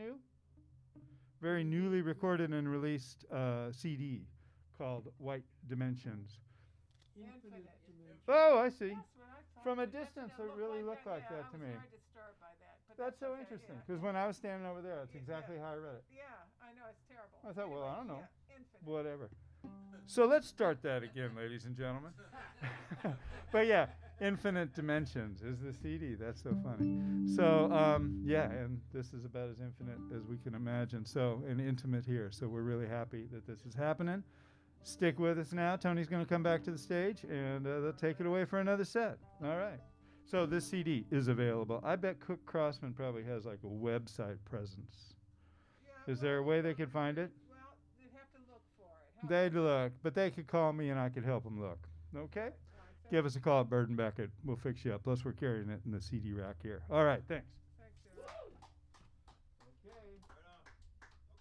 newly recorded and released CD called White Dimensions. Infinite. Oh, I see. That's what I thought. From a That's what distance, it it really looked like yeah, that to me. I was very disturbed by that. But That's so okay, interesting, yeah. because when I was standing over there, that's Yeah, exactly yeah. how I read it. Yeah, I know, it's terrible. I thought, well, I don't know. Yeah, infinite. Whatever. So let's start that again, ladies and gentlemen. But yeah, Infinite Dimensions is the CD. That's so funny. So yeah, and this is about as infinite as we can imagine. So, and intimate here. So we're really happy that this is happening. Stick with us now. Tony's going to come back to the stage, and they'll take it away for another set. All right. So this CD is available. I bet Cooke+Crossman probably has like a website presence. Yeah, Is there a way they could find it? Well, they'd have to look for it. They'd look, but they could call me and I could help them look. Okay? Give us a call at Bird and Beckett. We'll fix you up. Plus, we're carrying it in the CD rack here. All right, thanks. Thanks, Sarah. Okay. Right on.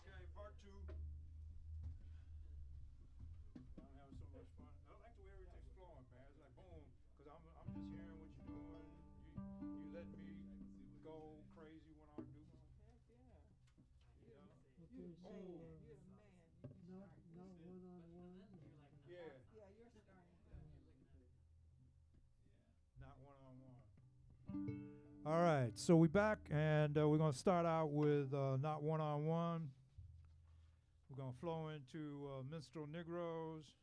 Okay, part two. I'm having so much fun. I like the way everything's flowing, man. It's like boom, because I'm just hearing what you're doing. You let me go crazy when I do. Heck, yeah. You know? You're Oh. the man. Not one-on-one. Yeah. Yeah, you're starting. Not one-on-one. All right, so we're back, and we're going to start out with Not One-on-One. We're going to flow into Minstrel Negroes,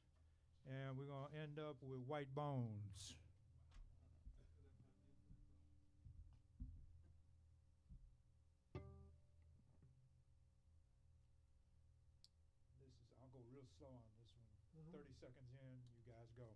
and we're going to end up with White Bones. I'll go real slow on this one. 30 seconds in, you guys go.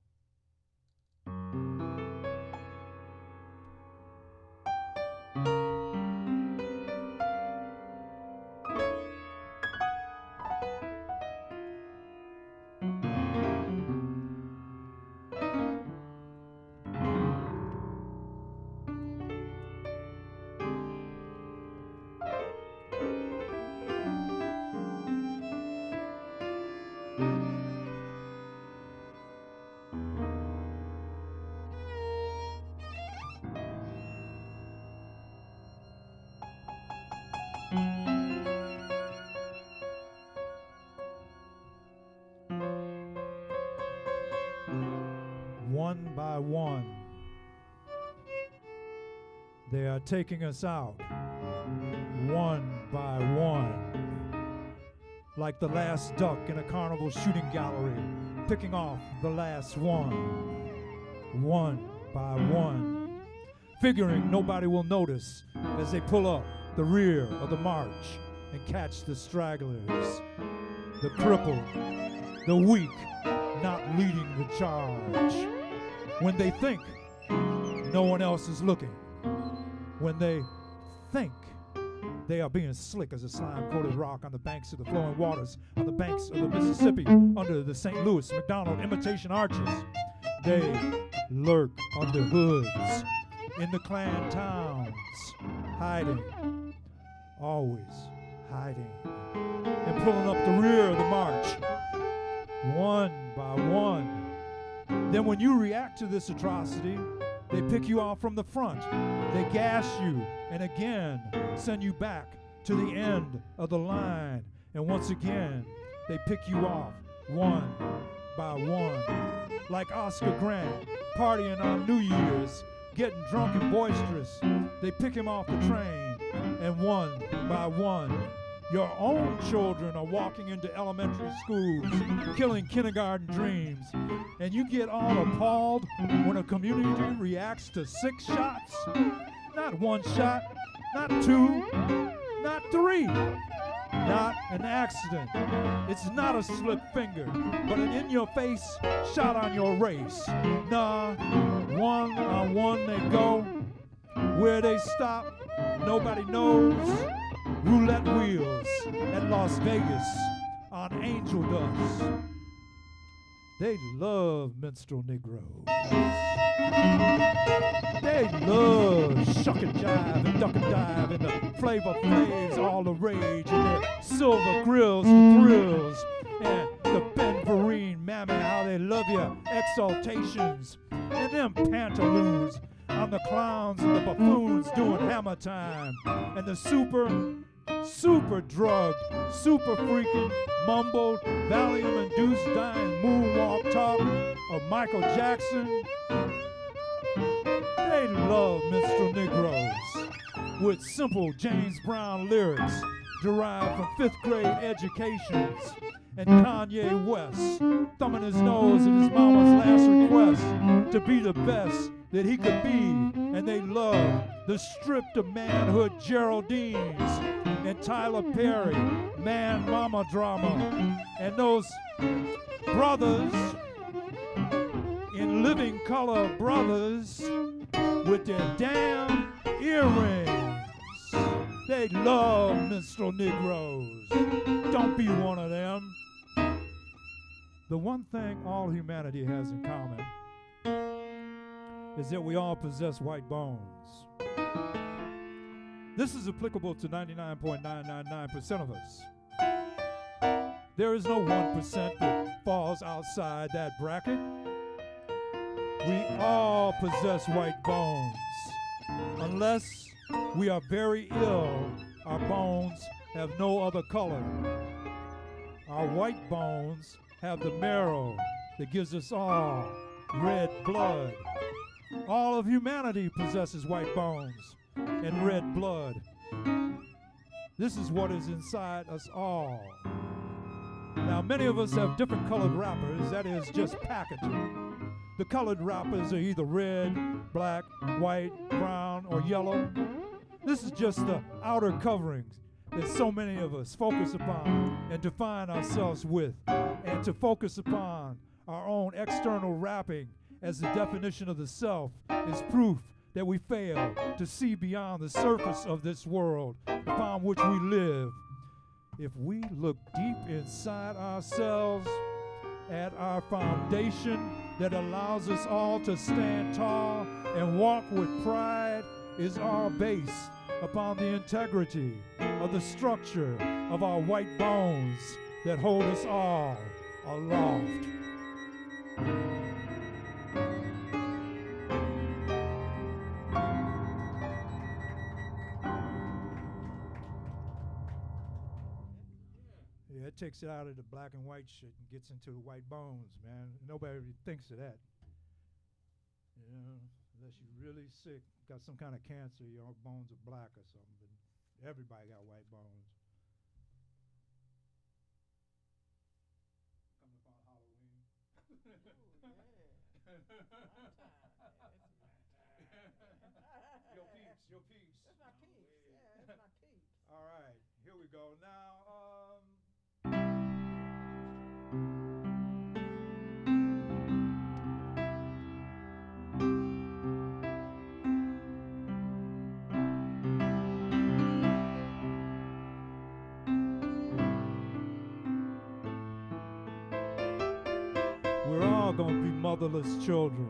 One by one, they are taking us out, one by one, like the last duck in a carnival shooting gallery, picking off the last one by one, figuring nobody will notice as they pull up the rear of the march and catch the stragglers, the crippled, the weak, not leading the charge. When they think no one else is looking, when they think they are being slick as a slime-coated rock on the banks of the flowing waters, on the banks of the Mississippi, under the St. Louis McDonald imitation arches, they lurk under hoods, in the Klan towns, hiding, always hiding, and pulling up the rear of the march, one by one. Then when you react to this atrocity, they pick you off from the front. They gash you and again send you back to the end of the line. And once again, they pick you off one by one. Like Oscar Grant partying on New Year's, getting drunk and boisterous. They pick him off the train, and one by one, your own children are walking into elementary schools, killing kindergarten dreams, and you get all appalled when a community reacts to 6 shots. Not 1 shot, not 2, not 3, not an accident. It's not a slip finger, but an in-your-face shot on your race. Nah, one on one they go. Where they stop, nobody knows. Roulette wheels at Las Vegas on angel dust. They love minstrel Negroes. They love shuck and jive and duck and dive and the Flavor Flav's all the rage and their silver grills, the thrills, and the Ben Vereen, mammy, how they love your exaltations, and them pantaloons on the clowns and the buffoons doing hammer time, and the super drugged, super freaking, mumbled, Valium-induced, dying moonwalk talk of Michael Jackson. They love minstrel Negroes with simple James Brown lyrics derived from 5th grade educations, and Kanye West thumbing his nose at his mama's last request to be the best that he could be. And they love the stripped of manhood Geraldines and Tyler Perry, man mama drama, and those brothers in living color brothers with their damn earrings. They love minstrel Negroes. Don't be one of them. The one thing all humanity has in common is that we all possess white bones. This is applicable to 99.999% of us. There is no 1% that falls outside that bracket. We all possess white bones. Unless we are very ill, our bones have no other color. Our white bones have the marrow that gives us all red blood. All of humanity possesses white bones and red blood. This is what is inside us all. Now, many of us have different colored wrappers, that is just packaging. The colored wrappers are either red, black, white, brown, or yellow. This is just the outer coverings that so many of us focus upon and define ourselves with, and to focus upon our own external wrapping as the definition of the self is proof that we fail to see beyond the surface of this world upon which we live. If we look deep inside ourselves at our foundation that allows us all to stand tall and walk with pride is our base upon the integrity of the structure of our white bones that hold us all aloft. Yeah, it takes it out of the black and white shit and gets into the white bones, man. Nobody really thinks of that. You know, unless you're really sick, got some kind of cancer, your bones are black or something, but everybody got white bones. Coming upon Halloween. Your peeps, your peeps. That's my peeps. Yeah, that's my peeps. All right, here we go. Now, we're all going to be motherless children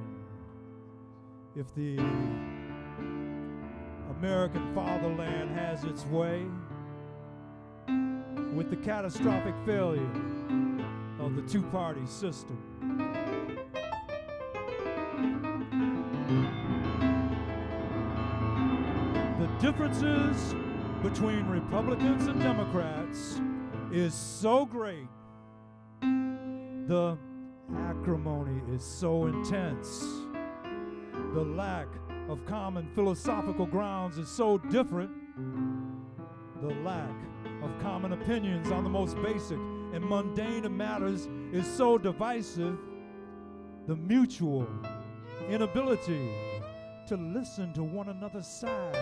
if the American fatherland has its way, with the catastrophic failure of the two-party system. The differences between Republicans and Democrats is so great. The acrimony is so intense. The lack of common philosophical grounds is so different. The lack of common opinions on the most basic and mundane of matters is so divisive. The mutual inability to listen to one another's side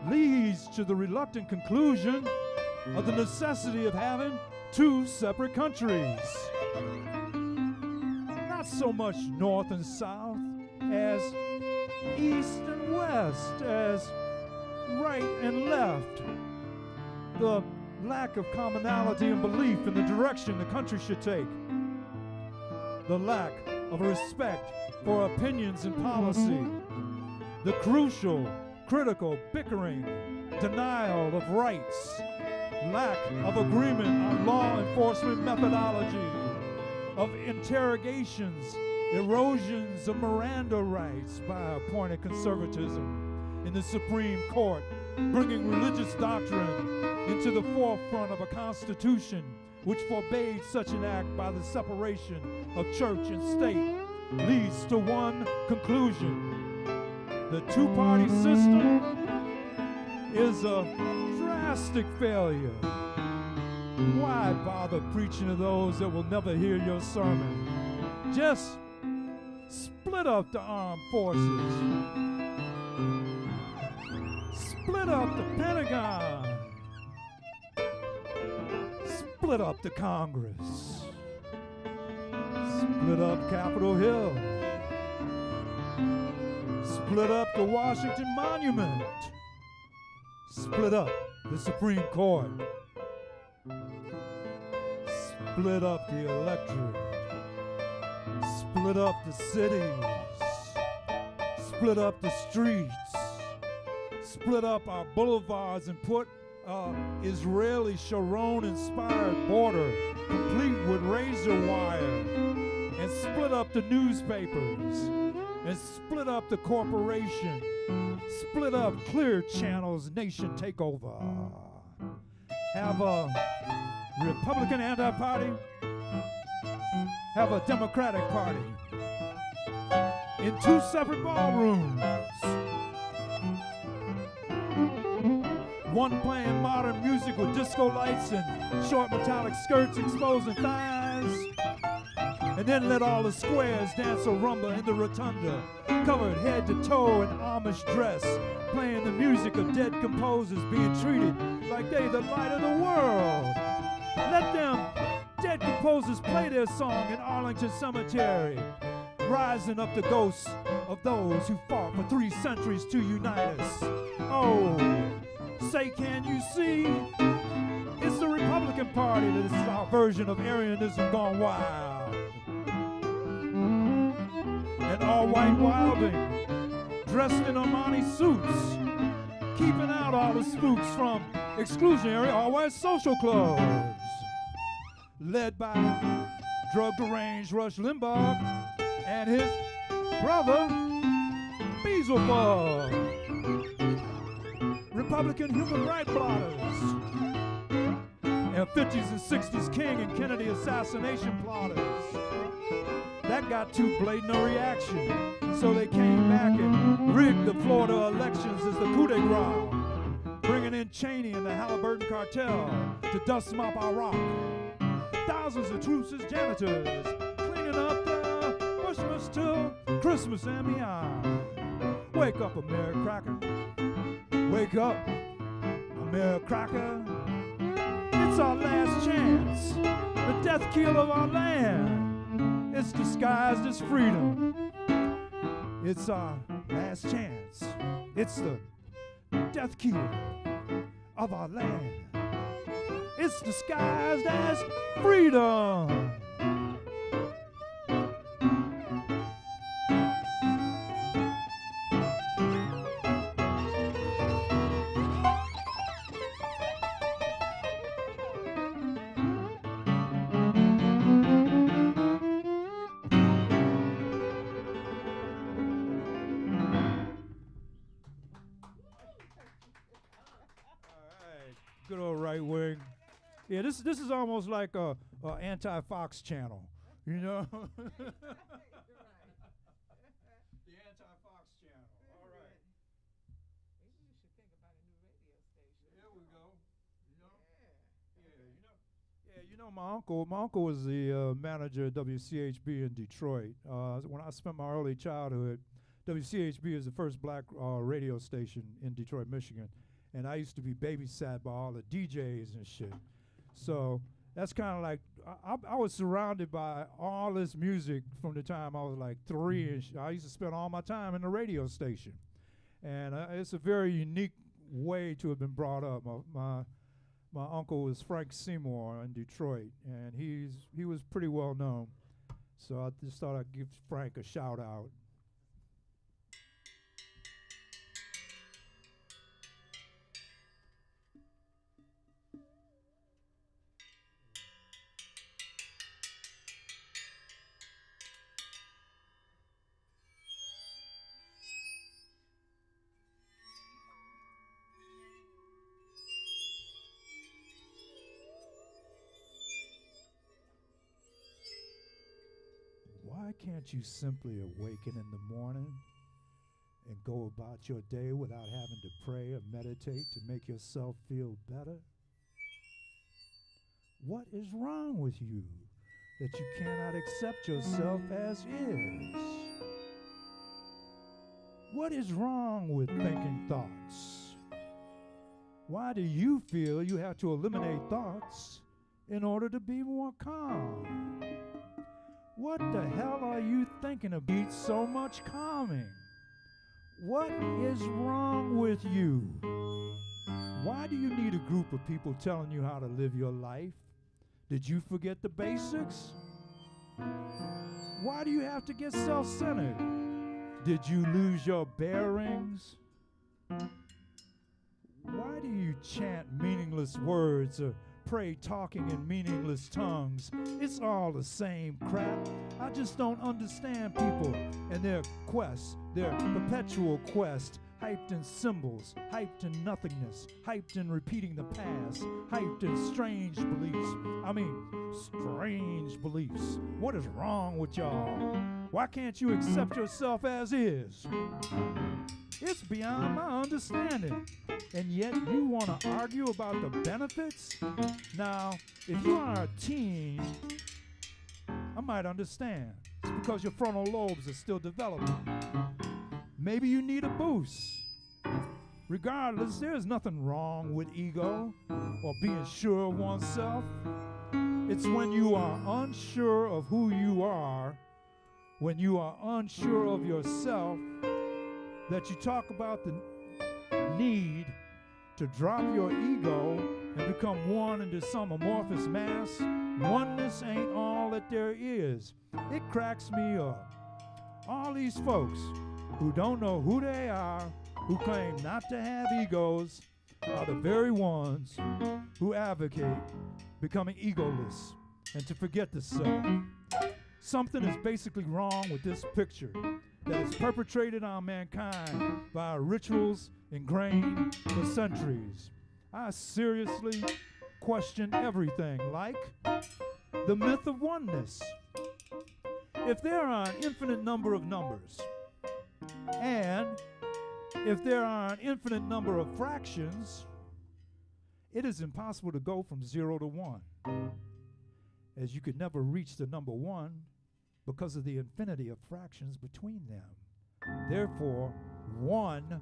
leads to the reluctant conclusion of the necessity of having two separate countries. Not so much north and south as east and west, as right and left. The lack of commonality and belief in the direction the country should take. The lack of respect for opinions and policy. The crucial, critical bickering, denial of rights. Lack of agreement on law enforcement methodology. Of interrogations, erosions of Miranda rights by appointed conservatism in the Supreme Court, bringing religious doctrine into the forefront of a constitution which forbade such an act by the separation of church and state, leads to one conclusion. The two-party system is a drastic failure. Why bother preaching to those that will never hear your sermon? Just split up the armed forces. Split up the Pentagon. Split up the Congress. Split up Capitol Hill. Split up the Washington Monument. Split up the Supreme Court. Split up the electorate. Split up the cities. Split up the streets. Split up our boulevards and put Israeli Sharon-inspired border complete with razor wire, and split up the newspapers, and split up the corporation, split up Clear Channel's nation takeover. Have a Republican anti-party, have a Democratic party in two separate ballrooms. One playing modern music with disco lights and short metallic skirts exposing thighs. And then let all the squares dance a rumba in the rotunda, covered head to toe in Amish dress, playing the music of dead composers being treated like they the light of the world. Let them dead composers play their song in Arlington Cemetery, rising up the ghosts of those who fought for 3 centuries to unite us. Oh, say, can you see? It's the Republican Party that is our version of Aryanism gone wild. And all white wilding, dressed in Armani suits, keeping out all the spooks from exclusionary all-white social clubs. Led by drug-deranged Rush Limbaugh and his brother, Beelzebub. Republican human rights plotters, and 50s and 60s King and Kennedy assassination plotters. That got too blatant a reaction, so they came back and rigged the Florida elections as the coup de grace, bringing in Cheney and the Halliburton cartel to dust mop Iraq. Thousands of troops as janitors, cleaning up the Bushmas till Christmas and beyond. Wake up, America. Wake up, America. It's our last chance. The death kill of our land. It's disguised as freedom. It's our last chance. It's the death kill of our land. It's disguised as freedom. Good old right wing. Yeah, this is almost like a anti-Fox channel, you know. The anti-Fox channel. All right. Maybe you should think about a new radio station. There we go. You know, my uncle was the manager at WCHB in Detroit. When I spent my early childhood, WCHB is the first black radio station in Detroit, Michigan. and I used to be babysat by all the DJs and shit. So that's kind of like, I was surrounded by all this music from the time I was like 3, and I used to spend all my time in the radio station. And it's a very unique way to have been brought up. My uncle was Frank Seymour in Detroit, and he was pretty well known. So I just thought I'd give Frank a shout out. Why can't you simply awaken in the morning and go about your day without having to pray or meditate to make yourself feel better? What is wrong with you that you cannot accept yourself as is? What is wrong with thinking thoughts? Why do you feel you have to eliminate thoughts in order to be more calm? What the hell are you thinking about so much calming? What is wrong with you? Why do you need a group of people telling you how to live your life? Did you forget the basics? Why do you have to get self-centered? Did you lose your bearings? Why do you chant meaningless words or pray talking in meaningless tongues? It's all the same crap. I just don't understand people and their quest, their perpetual quest, hyped in symbols, hyped in nothingness, hyped in repeating the past, hyped in strange beliefs. Strange beliefs. What is wrong with y'all? Why can't you accept yourself as is? It's beyond my understanding. And yet you want to argue about the benefits? Now, if you are a teen, I might understand. It's because your frontal lobes are still developing. Maybe you need a boost. Regardless, there's nothing wrong with ego or being sure of oneself. It's when you are unsure of who you are, when you are unsure of yourself, that you talk about the need to drop your ego and become one into some amorphous mass. Oneness ain't all that there is. It cracks me up. All these folks who don't know who they are, who claim not to have egos, are the very ones who advocate becoming egoless and to forget the self. Something is basically wrong with this picture that is perpetrated on mankind by rituals ingrained for centuries. I seriously question everything, like the myth of oneness. If there are an infinite number of numbers, and if there are an infinite number of fractions, it is impossible to go from 0 to 1, as you could never reach the number 1 because of the infinity of fractions between them. Therefore, 1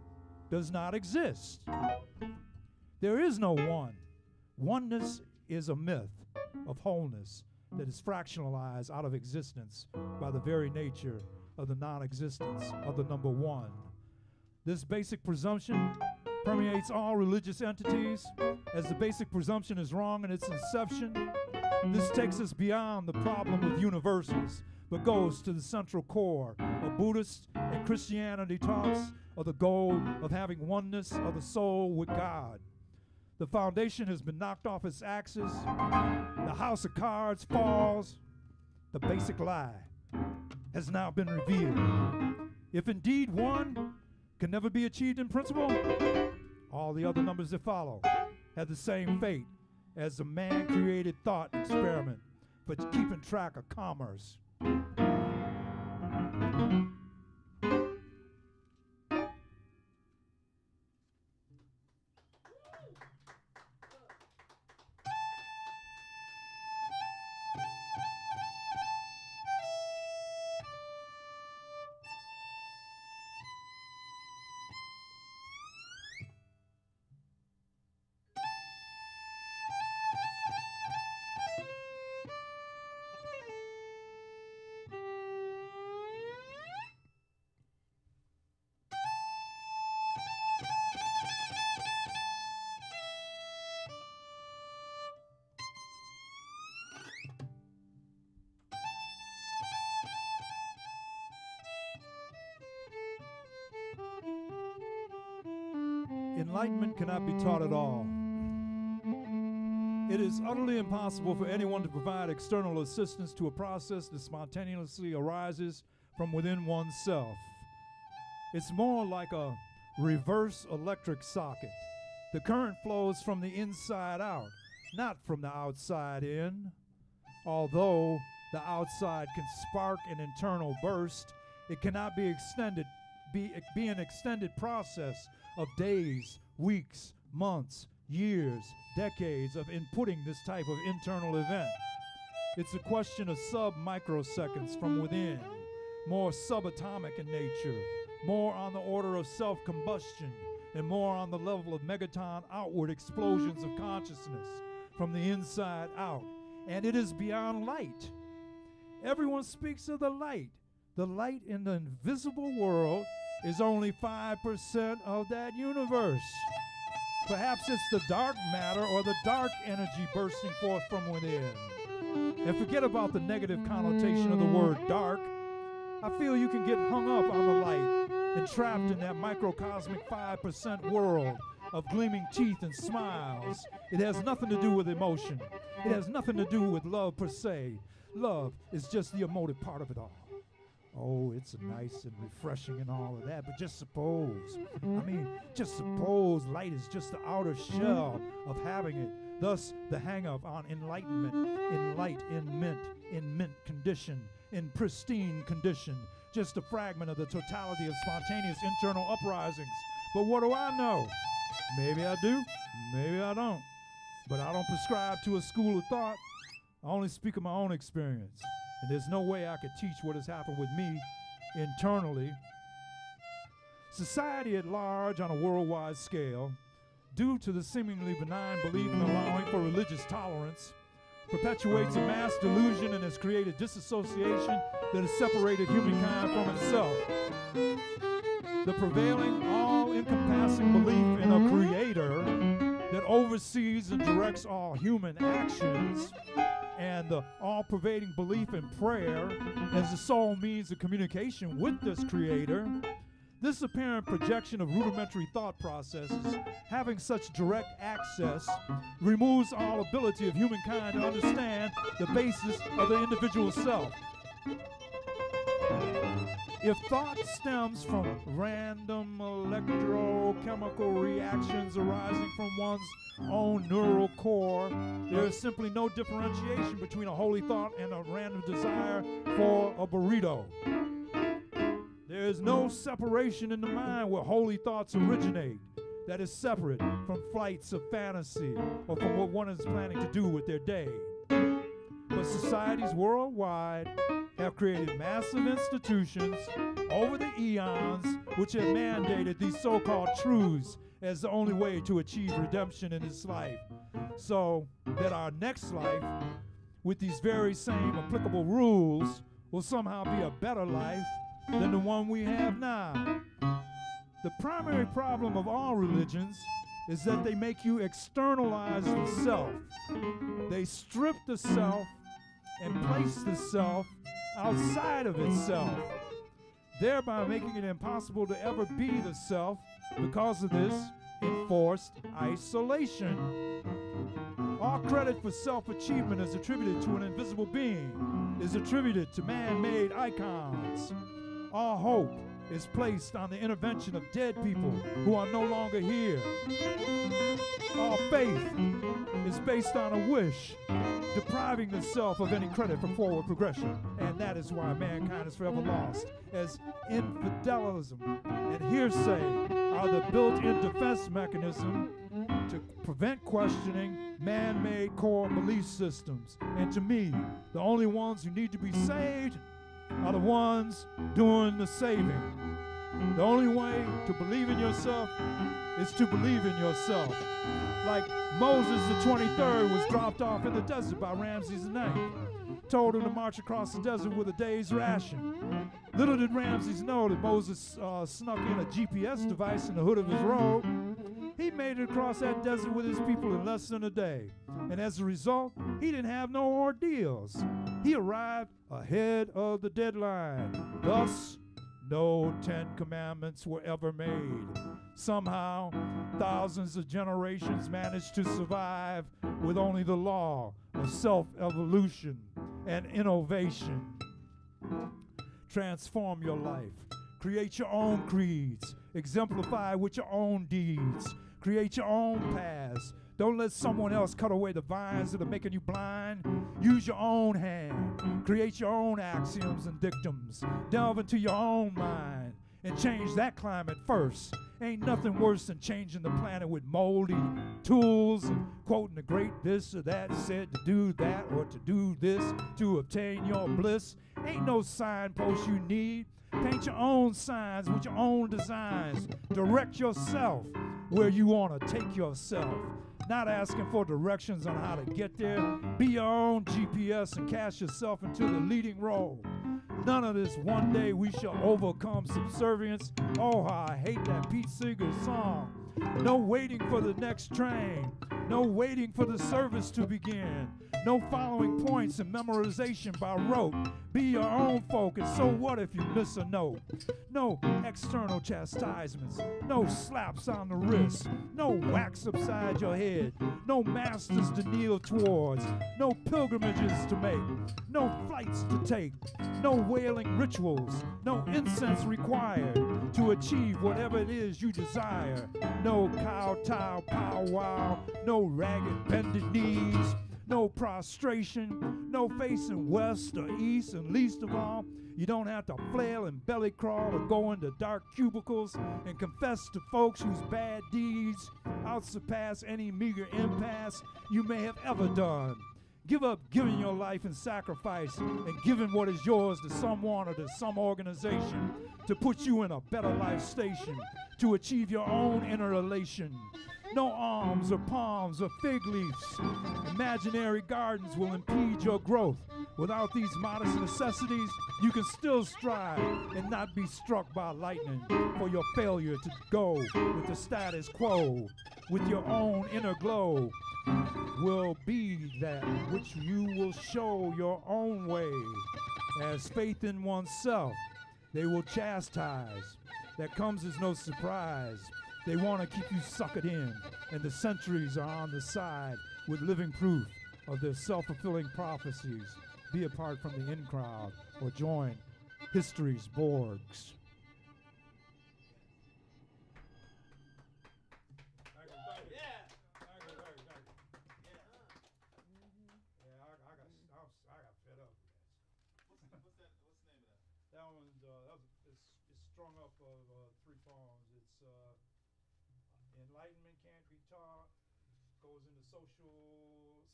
does not exist. There is no 1. Oneness is a myth of wholeness that is fractionalized out of existence by the very nature of the non-existence of the number 1. This basic presumption permeates all religious entities. As the basic presumption is wrong in its inception, this takes us beyond the problem with universals, but goes to the central core of Buddhist and Christianity talks of the goal of having oneness of the soul with God. The foundation has been knocked off its axis. The house of cards falls. The basic lie has now been revealed. If indeed 1 can never be achieved in principle, all the other numbers that follow have the same fate as the man-created thought experiment for keeping track of commerce. Enlightenment cannot be taught at all. It is utterly impossible for anyone to provide external assistance to a process that spontaneously arises from within oneself. It's more like a reverse electric socket. The current flows from the inside out, not from the outside in. Although the outside can spark an internal burst, it cannot be an extended process of days, weeks, months, years, decades of inputting this type of internal event. It's a question of sub-microseconds from within, more subatomic in nature, more on the order of self-combustion, and more on the level of megaton outward explosions of consciousness from the inside out. And it is beyond light. Everyone speaks of the light. The light in the invisible world is only 5% of that universe. Perhaps it's the dark matter or the dark energy bursting forth from within. And forget about the negative connotation of the word dark. I feel you can get hung up on the light and trapped in that microcosmic 5% world of gleaming teeth and smiles. It has nothing to do with emotion. It has nothing to do with love per se. Love is just the emotive part of it all. Oh, it's nice and refreshing and all of that, but just suppose light is just the outer shell of having it. Thus, the hang-up on enlightenment, in light, in mint condition, in pristine condition, just a fragment of the totality of spontaneous internal uprisings. But what do I know? Maybe I do, maybe I don't. But I don't prescribe to a school of thought. I only speak of my own experience. And there's no way I could teach what has happened with me internally. Society at large on a worldwide scale, due to the seemingly benign belief in allowing for religious tolerance, perpetuates a mass delusion and has created disassociation that has separated humankind from itself. The prevailing, all-encompassing belief in a creator that oversees and directs all human actions, and the all-pervading belief in prayer as the sole means of communication with this creator, this apparent projection of rudimentary thought processes, having such direct access, removes all ability of humankind to understand the basis of the individual self. If thought stems from random electrochemical reactions arising from one's own neural core, there is simply no differentiation between a holy thought and a random desire for a burrito. There is no separation in the mind where holy thoughts originate that is separate from flights of fantasy or from what one is planning to do with their day. But societies worldwide have created massive institutions over the eons which have mandated these so-called truths as the only way to achieve redemption in this life, so that our next life, with these very same applicable rules, will somehow be a better life than the one we have now. The primary problem of all religions is that they make you externalize the self. They strip the self and place the self outside of itself, thereby making it impossible to ever be the self because of this enforced isolation. All credit for self-achievement is attributed to an invisible being, is attributed to man-made icons. All hope is placed on the intervention of dead people who are no longer here. All faith is based on a wish, depriving the self of any credit for forward progression. And that is why mankind is forever lost, as infidelism and hearsay are the built-in defense mechanism to prevent questioning man-made core belief systems. And to me, the only ones who need to be saved are the ones doing the saving. The only way to believe in yourself is to believe in yourself. Like Moses the 23rd was dropped off in the desert by Ramses IX, told him to march across the desert with a day's ration. Little did Ramses know that Moses snuck in a GPS device in the hood of his robe. He made it across that desert with his people in less than a day. And as a result, he didn't have no ordeals. He arrived ahead of the deadline. Thus, no 10 commandments were ever made. Somehow, thousands of generations managed to survive with only the law of self-evolution and innovation. Transform your life. Create your own creeds. Exemplify with your own deeds. Create your own paths. Don't let someone else cut away the vines that are making you blind. Use your own hand. Create your own axioms and dictums. Delve into your own mind and change that climate first. Ain't nothing worse than changing the planet with moldy tools and quoting the great this or that said to do that or to do this to obtain your bliss. Ain't no signpost you need. Paint your own signs with your own designs. Direct yourself where you want to take yourself. Not asking for directions on how to get there. Be your own GPS and cast yourself into the leading role. None of this one day we shall overcome subservience. Oh, how I hate that Pete Seeger song. No waiting for the next train. No waiting for the service to begin. No following points and memorization by rote. Be your own focus. So what if you miss a note? No external chastisements. No slaps on the wrist. No whacks upside your head. No masters to kneel towards. No pilgrimages to make. No flights to take. No wailing rituals. No incense required to achieve whatever it is you desire. No kowtow, powwow. No ragged bended knees. No prostration, no facing west or east, and least of all, you don't have to flail and belly crawl or go into dark cubicles and confess to folks whose bad deeds outsurpass any meager impasse you may have ever done. Give up giving your life in sacrifice and giving what is yours to someone or to some organization to put you in a better life station, to achieve your own inner elation. No arms or palms or fig leaves. Imaginary gardens will impede your growth. Without these modest necessities, you can still strive and not be struck by lightning for your failure to go with the status quo. With your own inner glow will be that which you will show your own way. As faith in oneself, they will chastise. That comes as no surprise. They want to keep you suckered in, and the centuries are on the side with living proof of their self-fulfilling prophecies. Be a part from the in crowd or join history's Borgs. That one's it's strung up of three poems. It's enlightenment can't be taught, goes into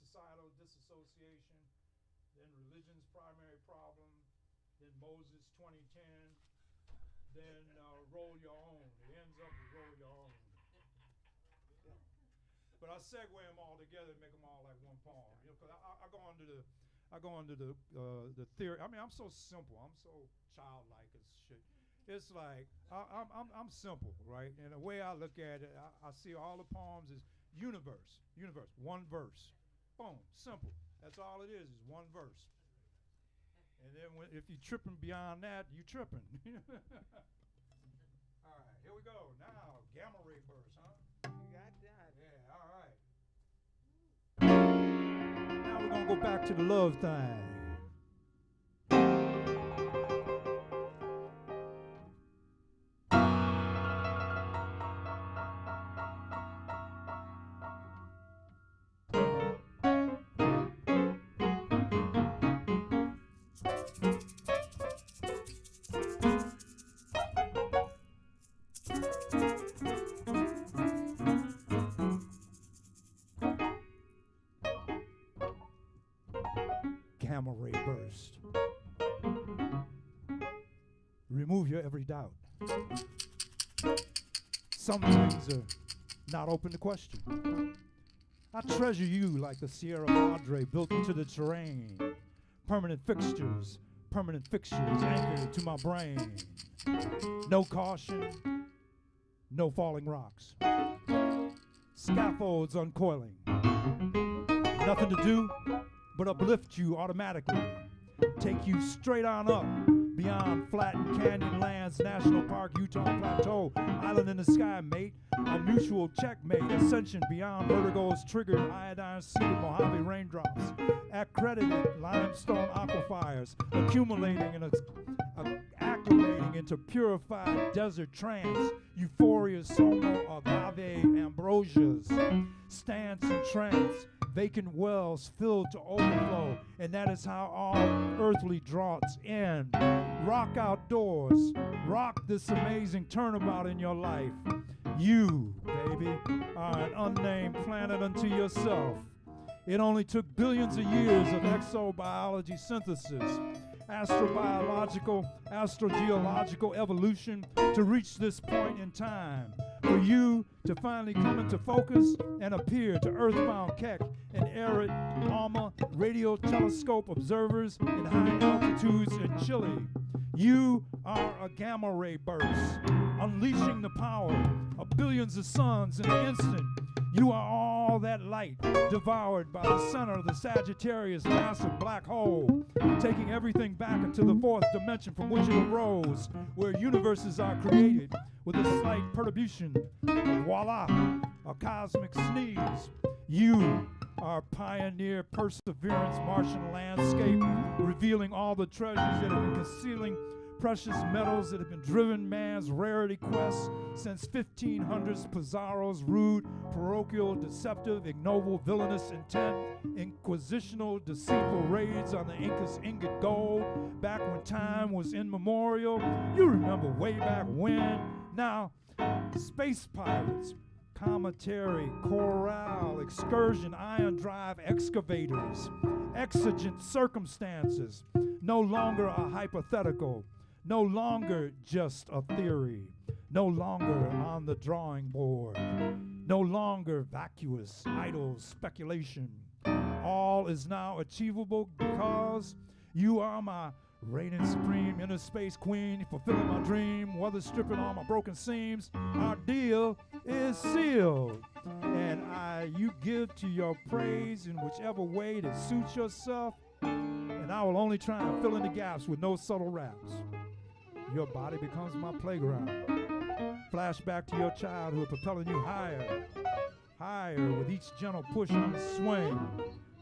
societal disassociation, then religion's primary problem, then Moses 2010, then roll your own. It ends up with roll your own. But I segue them all together and make them all like one poem. You know, 'cause I go into the theory. I mean, I'm so simple. I'm so childlike as shit. It's like I'm simple, right? And the way I look at it, I see all the poems as universe, one verse, boom, simple. That's all it is one verse. And then if you're tripping beyond that, you tripping. All right, here we go. Now, gamma ray burst, huh? You got that. Yeah, all right. Now we're gonna go back to the love thing. Gamma ray burst. Remove your every doubt. Some things are not open to question. I treasure you like the Sierra Madre built into the terrain. Permanent fixtures anchored to my brain. No caution, no falling rocks. Scaffolds uncoiling. Nothing to do but uplift you automatically. Take you straight on up beyond flattened canyon lands, National Park, Utah Plateau, island in the sky, mate. A mutual checkmate, ascension beyond vertigo's triggered iodine-seeded Mojave raindrops, accredited limestone aquifers, accumulating and acclimating into purified desert trance, euphoria, somo, agave, ambrosias, stance and trance, vacant wells filled to overflow, and that is how all earthly draughts end. Rock outdoors, rock this amazing turnabout in your life. You, baby, are an unnamed planet unto yourself. It only took billions of years of exobiology synthesis, astrobiological, astrogeological evolution to reach this point in time. For you to finally come into focus and appear to earthbound Keck and arid ALMA radio telescope observers in high altitudes in Chile. You are a gamma ray burst, unleashing the power of billions of suns in an instant. You are all that light, devoured by the center of the Sagittarius massive black hole, taking everything back into the fourth dimension from which it arose, where universes are created with a slight perturbation of voila, a cosmic sneeze. You are pioneer perseverance Martian landscape, revealing all the treasures that have been concealing precious metals that have been driven man's rarity quest since 1500s. Pizarro's rude, parochial, deceptive, ignoble, villainous intent, inquisitional, deceitful raids on the Incas' ingot gold, back when time was immemorial. You remember way back when. Now, space pirates, cometary, corral, excursion, ion drive excavators, exigent circumstances, no longer a hypothetical, no longer just a theory, no longer on the drawing board, no longer vacuous, idle speculation. All is now achievable because you are my reigning supreme inner space queen, fulfilling my dream, weather stripping all my broken seams. Our deal is sealed, and you give to your praise in whichever way that suits yourself, and I will only try and fill in the gaps with no subtle raps. Your body becomes my playground. Flashback to your childhood, propelling you higher, higher with each gentle push on the swing,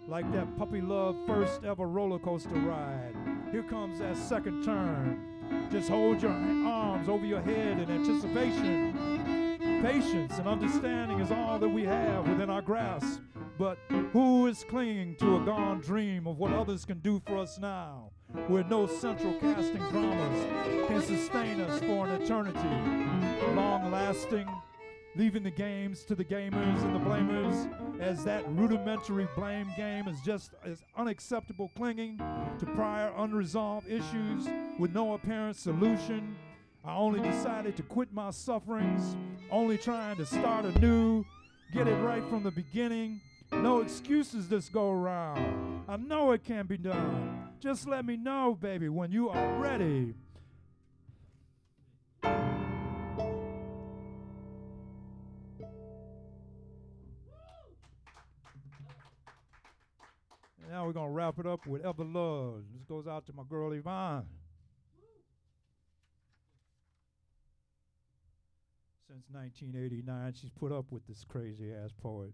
like that puppy love first ever roller coaster ride. Here comes that second turn. Just hold your arms over your head in anticipation. Patience and understanding is all that we have within our grasp. But who is clinging to a gone dream of what others can do for us now, where no central casting dramas can sustain us for an eternity, long-lasting, leaving the games to the gamers and the blamers, as that rudimentary blame game is just as unacceptable, clinging to prior unresolved issues with no apparent solution. I only decided to quit my sufferings, only trying to start anew, get it right from the beginning. No excuses this go around. I know it can be done. Just let me know, baby, when you are ready. Now we're going to wrap it up with Ever Love. This goes out to my girl Yvonne. Since 1989, she's put up with this crazy-ass poet.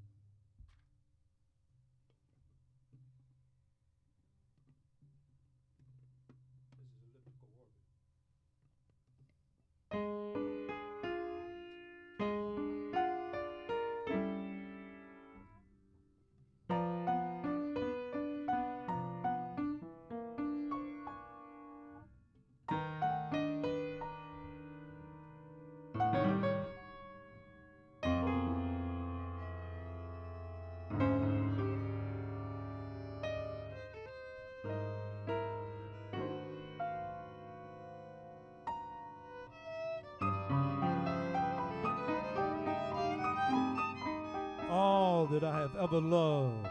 All that I have ever loved,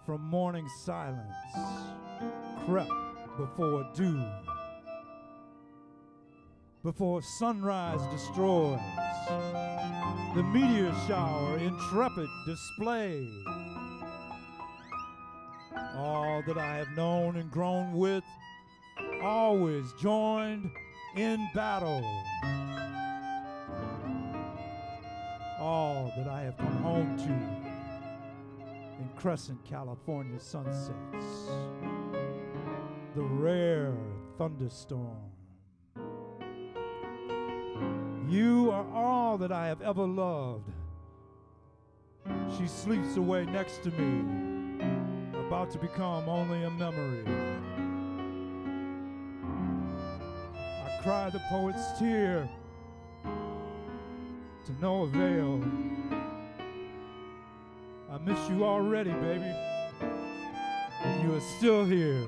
from morning silence, crept before dew, before sunrise destroys, the meteor shower intrepid display. All that I have known and grown with, always joined in battle. All that I have come home to in Crescent, California sunsets. The rare thunderstorm. You are all that I have ever loved. She sleeps away next to me, about to become only a memory. I cry the poet's tear to no avail. I miss you already, baby, and you are still here.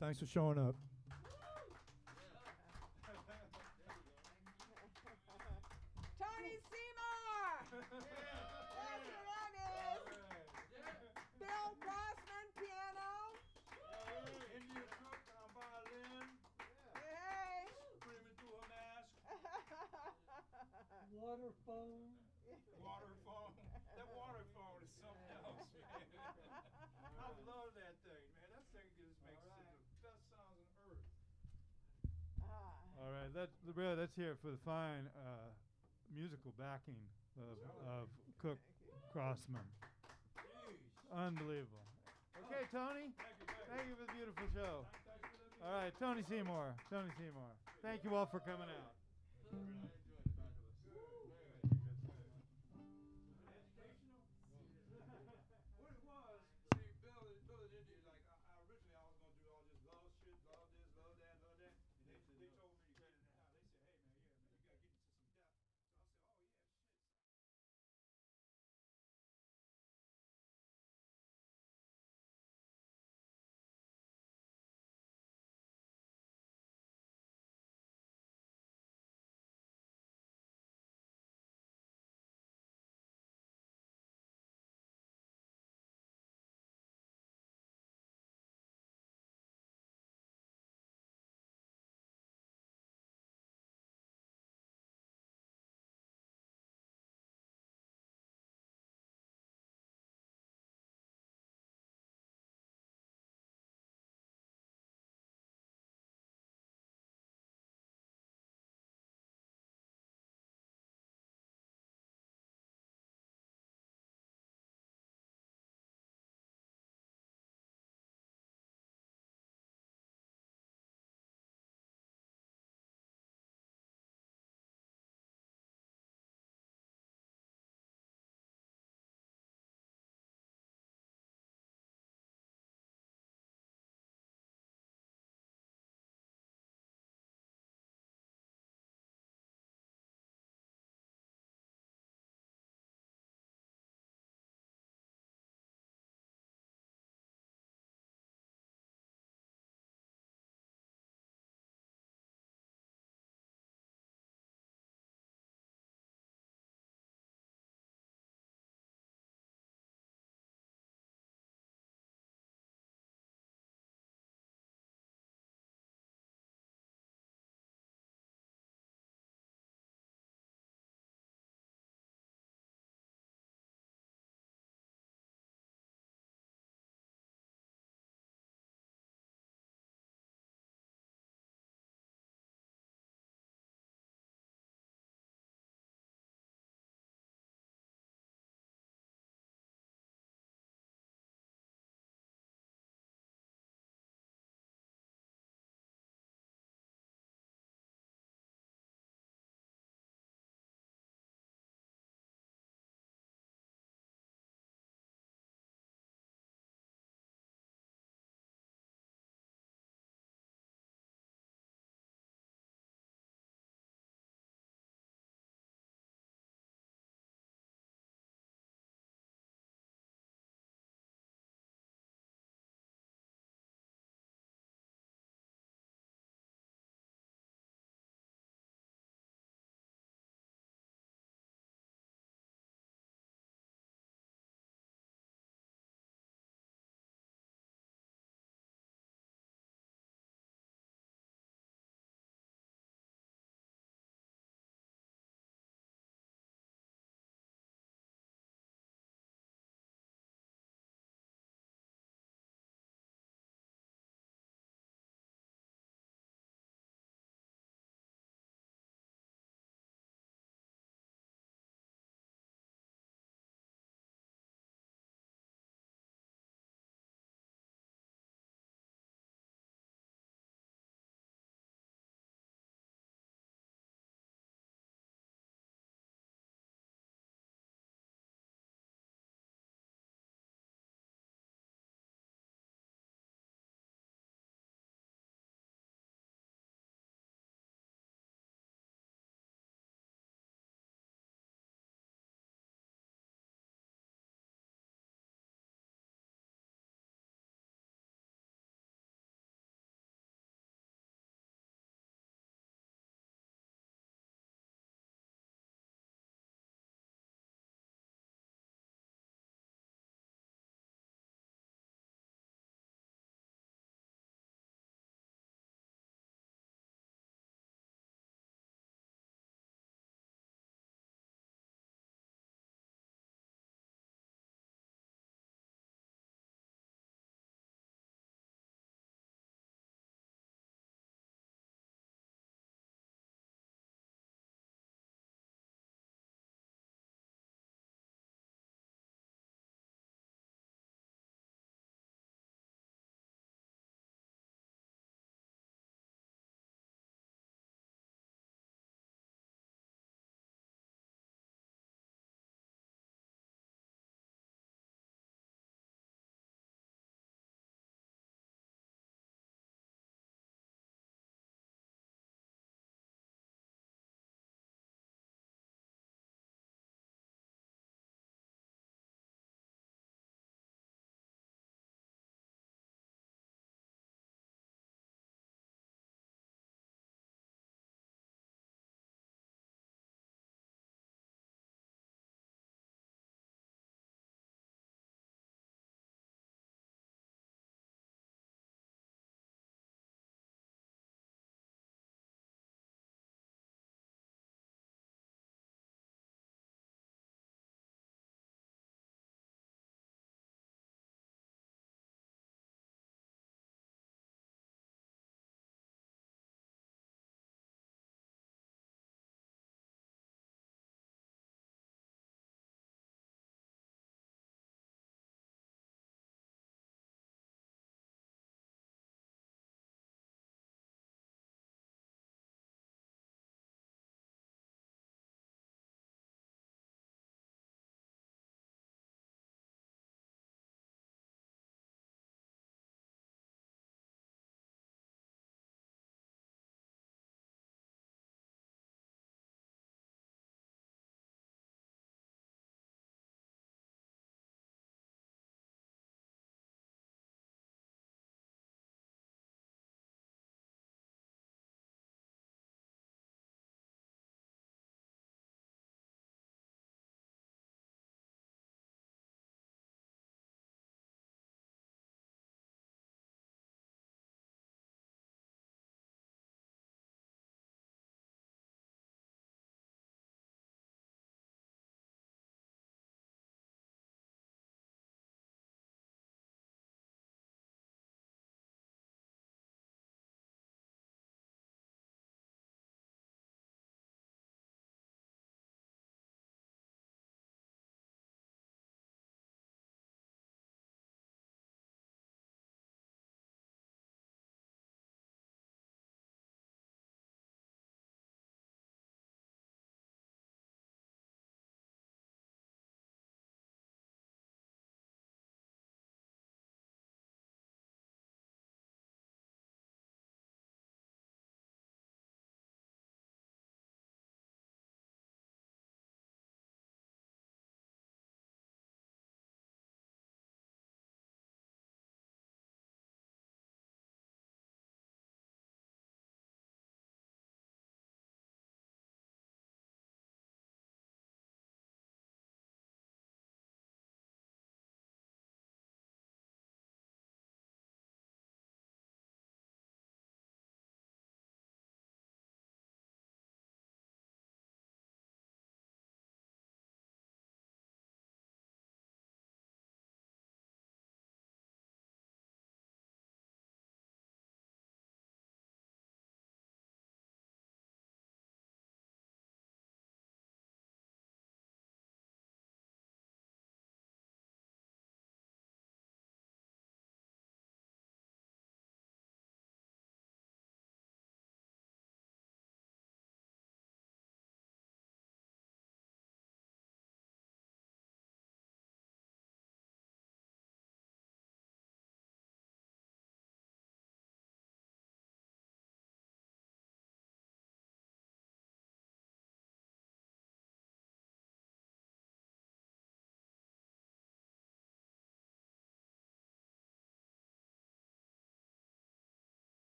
Thanks for showing up. Tony Seymour! That's who that is! Bill Crossman, piano. India Cooke on violin, Hey! screaming through her mask. Water phone. Water phone. That water phone is something else, man. I love that thing, man. That thing just makes some of the best sounds on earth. All right, let's hear it for the fine musical backing of Cooke+Crossman. Unbelievable. Okay, Tony. Thank you for the beautiful show. All right, Tony Seymour. Thank you all for coming out.